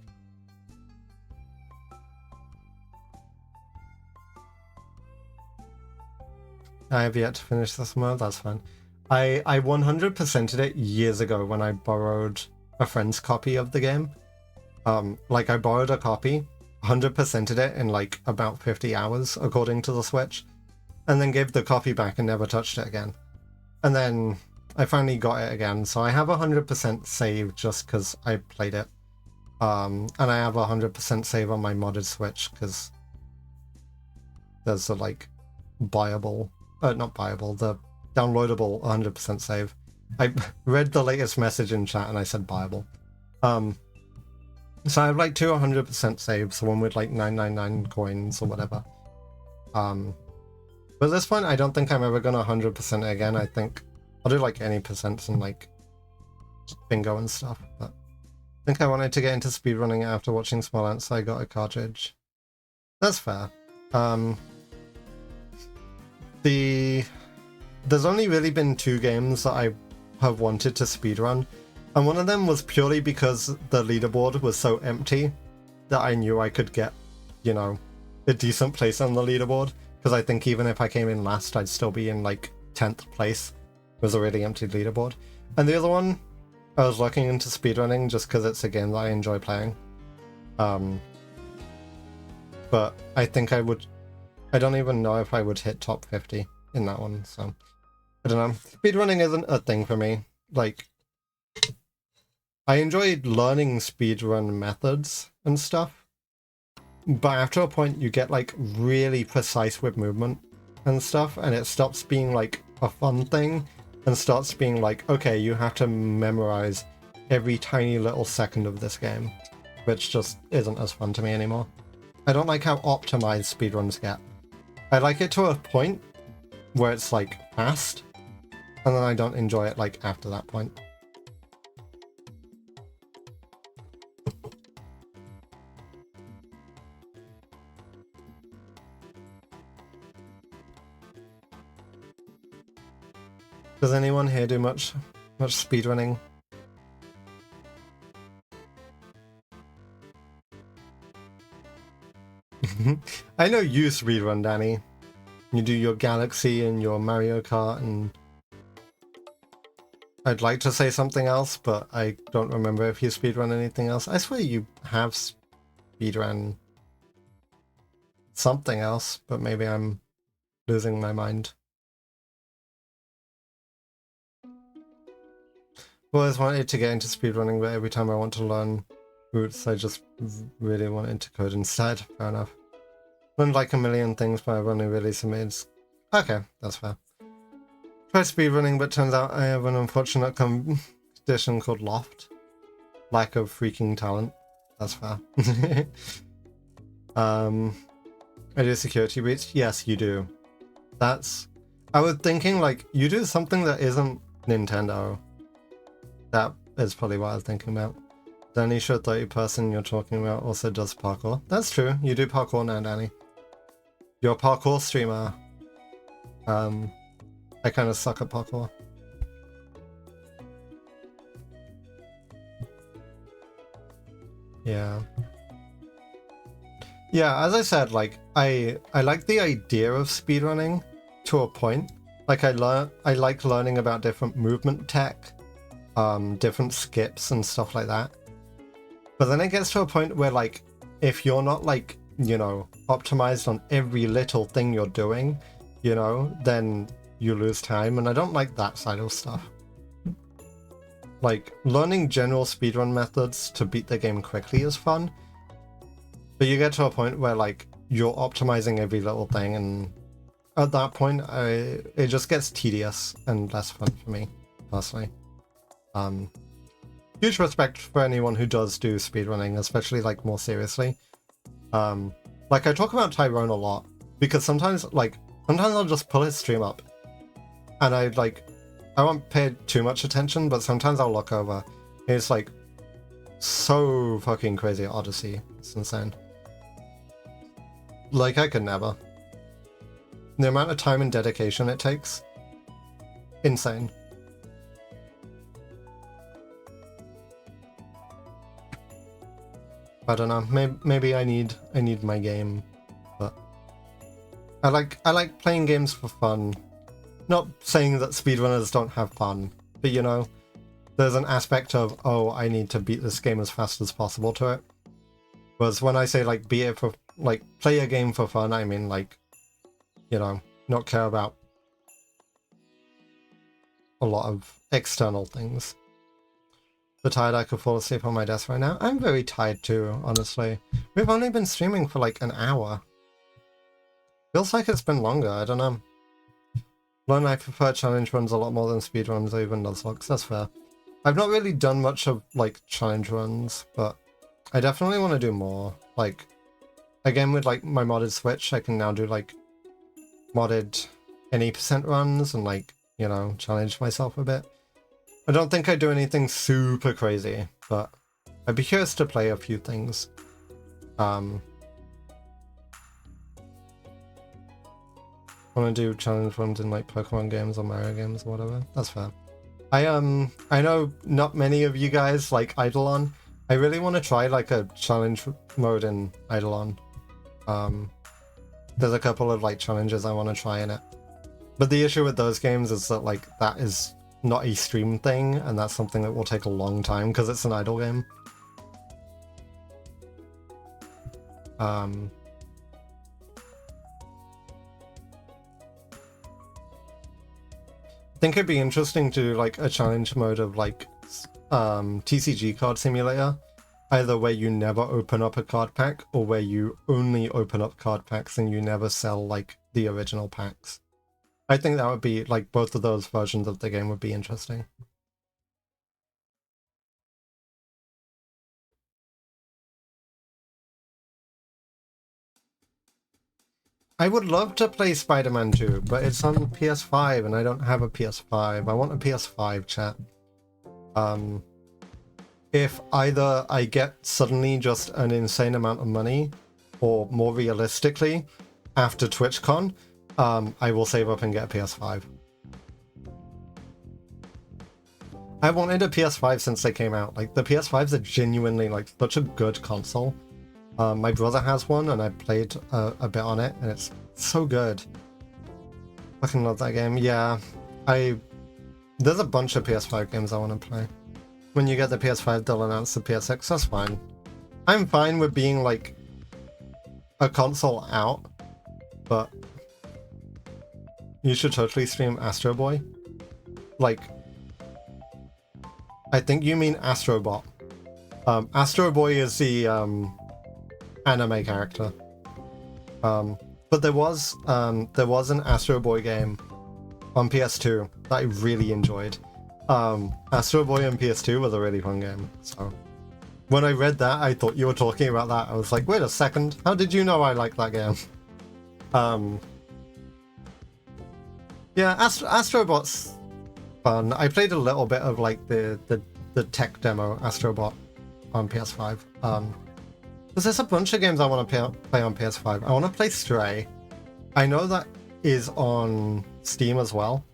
I have yet to finish this mode. That's fine. I 100%ed it years ago when I borrowed a friend's copy of the game. Like I borrowed a copy, 100%ed it in like about 50 hours according to the Switch, and then gave the copy back and never touched it again. And then I finally got it again, so I have 100% save just because I played it. And I have 100% save on my modded Switch because there's a like buyable, not buyable, the downloadable 100% save. I read the latest message in chat and I said buyable. So I have like two 100% saves, one with like 999 coins or whatever. But at this point, I don't think I'm ever gonna 100% it again. I think I'll do like any percents and like bingo and stuff. But I think I wanted to get into speedrunning after watching Smallant, so I got a cartridge. That's fair. There's only really been 2 games that I have wanted to speedrun, and one of them was purely because the leaderboard was so empty that I knew I could get, you know, a decent place on the leaderboard, because I think even if I came in last, I'd still be in like 10th place. It was a really empty leaderboard. And the other one, I was looking into speedrunning just because it's a game that I enjoy playing. But I think I don't even know if I would hit top 50 in that one, so I don't know. Speedrunning isn't a thing for me. Like, I enjoyed learning speedrun methods and stuff, but after a point you get like really precise with movement and stuff, and it stops being like a fun thing and starts being like, okay, you have to memorize every tiny little second of this game, which just isn't as fun to me anymore. I don't like how optimized speedruns get. I like it to a point where it's like fast, and then I don't enjoy it like after that point. Does anyone here do much speedrunning? I know you speedrun, Danny. You do your Galaxy and your Mario Kart, and I'd like to say something else, but I don't remember if you speedrun anything else. I swear you have speedrun something else, but maybe I'm losing my mind. I've always wanted to get into speedrunning, but every time I want to learn routes, I just really want into code instead. Fair enough. Learned like a million things, but I've only really submitted. Okay, that's fair. Tried speedrunning, but turns out I have an unfortunate condition called loft. Lack of freaking talent. That's fair. I do security breach? Yes, you do. That's... I was thinking, like, you do something that isn't Nintendo. That is probably what I was thinking about. Danny showed 30 person you're talking about also does parkour. That's true, you do parkour now, Danny. You're a parkour streamer. I kind of suck at parkour. Yeah. Yeah, as I said, like, I like the idea of speedrunning to a point. Like, I like learning about different movement tech, different skips and stuff like that. But then it gets to a point where, like, if you're not, like, you know, optimized on every little thing you're doing, you know, then you lose time, and I don't like that side of stuff. Like, learning general speedrun methods to beat the game quickly is fun, but you get to a point where, like, you're optimizing every little thing, and at that point, it just gets tedious and less fun for me, personally. Huge respect for anyone who does do speedrunning, especially, like, more seriously. Like, I talk about Tyrone a lot, because sometimes I'll just pull his stream up, and I won't pay too much attention, but sometimes I'll look over. It's, like, so fucking crazy at Odyssey. It's insane. Like, I could never. The amount of time and dedication it takes. Insane. I don't know. Maybe I need my game, but I like playing games for fun, not saying that speedrunners don't have fun, but you know, there's an aspect of, oh, I need to beat this game as fast as possible to it. Whereas when I say like beat it for, like, play a game for fun, I mean like, you know, not care about a lot of external things. So tired I could fall asleep on my desk right now. I'm very tired too, honestly. We've only been streaming for like an hour. Feels like it's been longer, I don't know. Learn I prefer challenge runs a lot more than speed runs or even Nuzlocke, that's fair. I've not really done much of like challenge runs, but I definitely want to do more. Like, again with like my modded Switch, I can now do like modded any percent runs and like, you know, challenge myself a bit. I don't think I'd do anything super crazy, but I'd be curious to play a few things. Want to do challenge runs in like Pokemon games or Mario games or whatever. That's fair. I know not many of you guys like Eidolon. I really want to try like a challenge mode in Eidolon. There's a couple of like challenges I want to try in it. But the issue with those games is that like that is not a stream thing, and that's something that will take a long time because it's an idle game. I think it'd be interesting to do like a challenge mode of like TCG card simulator, either where you never open up a card pack or where you only open up card packs and you never sell like the original packs. I think that would be like both of those versions of the game would be interesting. I would love to play Spider-Man 2, but it's on PS5 and I don't have a PS5. I want a PS5, chat. If either I get suddenly just an insane amount of money, or more realistically, after TwitchCon, I will save up and get a PS5. I wanted a PS5 since they came out. Like, the PS5s are genuinely like such a good console. My brother has one and I played a bit on it and it's so good. Fucking love that game. Yeah, there's a bunch of PS5 games I want to play. When you get the PS5, they'll announce the PSX, that's fine. I'm fine with being like a console out, but you should totally stream Astro Boy. Like, I think you mean Astrobot. Astro Boy is the anime character. But there was an Astro Boy game on PS2 that I really enjoyed. Astro Boy on PS2 was a really fun game. So when I read that, I thought you were talking about that. I was like, wait a second, how did you know I like that game? Yeah, Astrobot's fun. I played a little bit of like the tech demo Astrobot on PS5. There's a bunch of games I want to play on PS5. I want to play Stray. I know that is on Steam as well,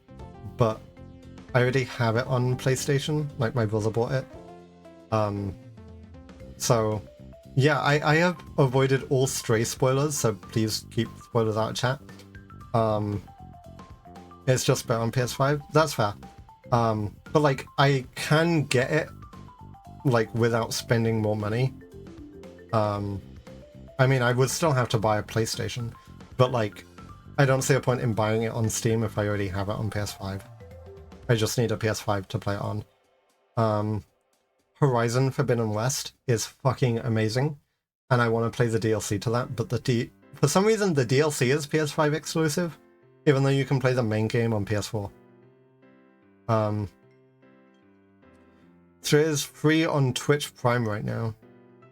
but I already have it on PlayStation. Like, my brother bought it. So yeah, I have avoided all Stray spoilers, so please keep spoilers out of chat. It's just better on PS5. That's fair. But like, I can get it like without spending more money. I mean, I would still have to buy a PlayStation, but like, I don't see a point in buying it on Steam if I already have it on PS5. I just need a PS5 to play it on. Horizon Forbidden West is fucking amazing, and I want to play the DLC to that, but for some reason the DLC is PS5 exclusive, even though you can play the main game on PS4. So it is free on Twitch Prime right now.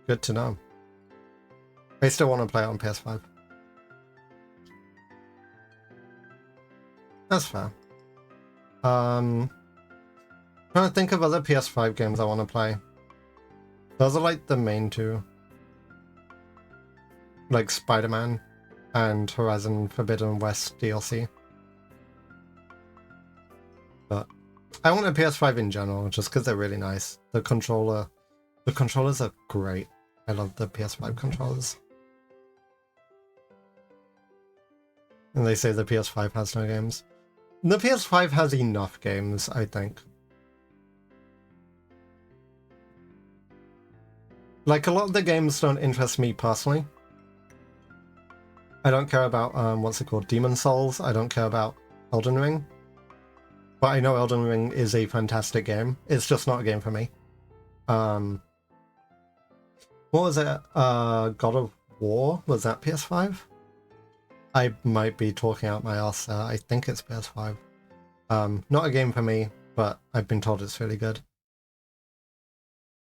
Good to know. I still want to play it on PS5. That's fair. Trying to think of other PS5 games I want to play. Those are like the main two. Like Spider-Man and Horizon Forbidden West DLC. But I want a PS5 in general, just because they're really nice. The controllers are great. I love the PS5 controllers. And they say the PS5 has no games. The PS5 has enough games, I think. Like, a lot of the games don't interest me personally. I don't care about, what's it called, Demon Souls. I don't care about Elden Ring. But I know Elden Ring is a fantastic game. It's just not a game for me. What was it? God of War? Was that PS5? I might be talking out my ass there. I think it's PS5. Not a game for me, but I've been told it's really good.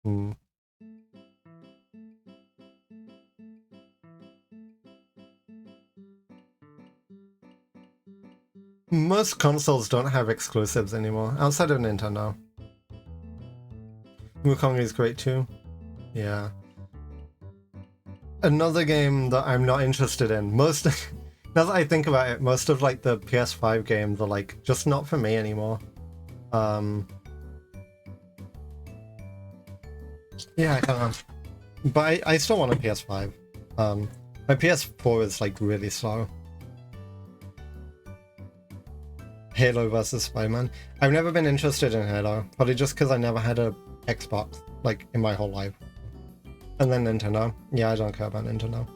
Hmm. Most consoles don't have exclusives anymore, outside of Nintendo. Wukong is great too. Yeah. Another game that I'm not interested in. Most, now that I think about it, most of like the PS5 games are like just not for me anymore. Yeah, I don't know. But I still want a PS5. My PS4 is like really slow. Halo versus Spider-Man. I've never been interested in Halo, probably just because I never had a Xbox like in my whole life. And then Nintendo. Yeah, I don't care about Nintendo.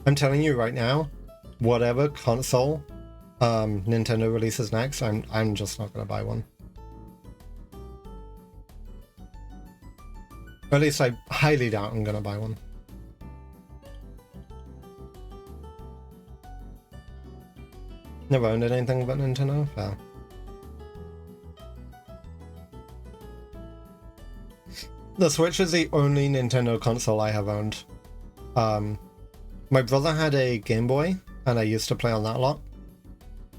I'm telling you right now, whatever console Nintendo releases next, I'm just not gonna buy one. Or at least I highly doubt I'm gonna buy one. Never owned anything but Nintendo? Fair. The Switch is the only Nintendo console I have owned. My brother had a Game Boy, and I used to play on that a lot.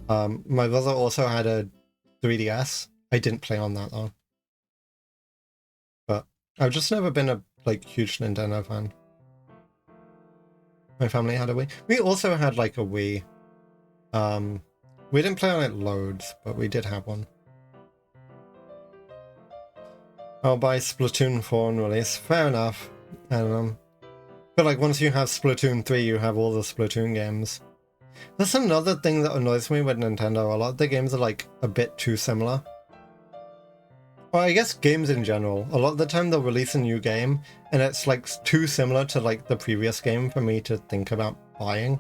My brother also had a 3DS. I didn't play on that though. But I've just never been a like huge Nintendo fan. My family had a Wii. We also had like a Wii. We didn't play on it loads, but we did have one. I'll buy Splatoon 4 on release. Fair enough. I don't know. But like once you have Splatoon 3, you have all the Splatoon games. That's another thing that annoys me with Nintendo. A lot of the games are like a bit too similar. Well, I guess games in general. A lot of the time they'll release a new game and it's like too similar to like the previous game for me to think about buying.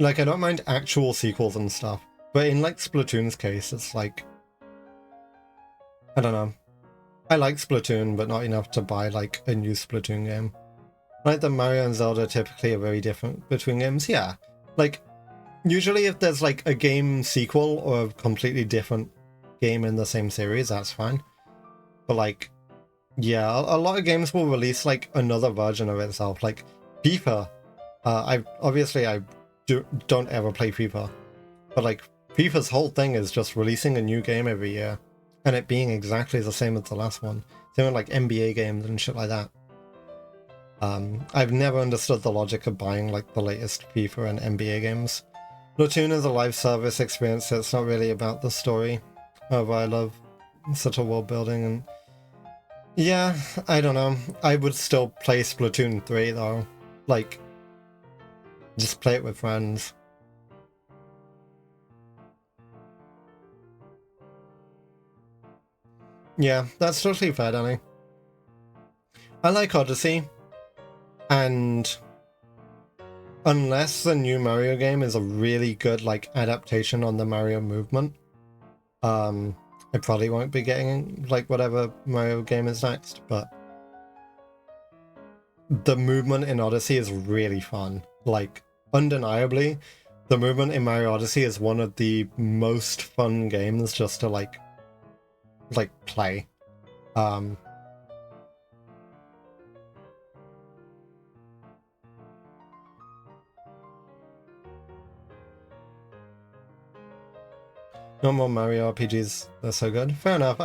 Like I don't mind actual sequels and stuff, but in like Splatoon's case, it's like, I don't know. I like Splatoon, but not enough to buy like a new Splatoon game. Like the Mario and Zelda typically are very different between games, yeah. Like, usually if there's like a game sequel or a completely different game in the same series, that's fine. But like, yeah, a lot of games will release like another version of itself. Like FIFA, I don't ever play FIFA, but like FIFA's whole thing is just releasing a new game every year, and it being exactly the same as the last one. Same with like NBA games and shit like that. I've never understood the logic of buying like the latest FIFA and NBA games. Splatoon is a live service experience, so it's not really about the story. However, I love such a world building, and yeah, I don't know. I would still play Splatoon 3 though. Like, just play it with friends. Yeah, that's totally fair, Danny. I like Odyssey, and unless the new Mario game is a really good like adaptation on the Mario movement, I probably won't be getting like whatever Mario game is next, but the movement in Odyssey is really fun. Like, undeniably, the movement in Mario Odyssey is one of the most fun games just to like play. No more Mario RPGs, they're so good. Fair enough.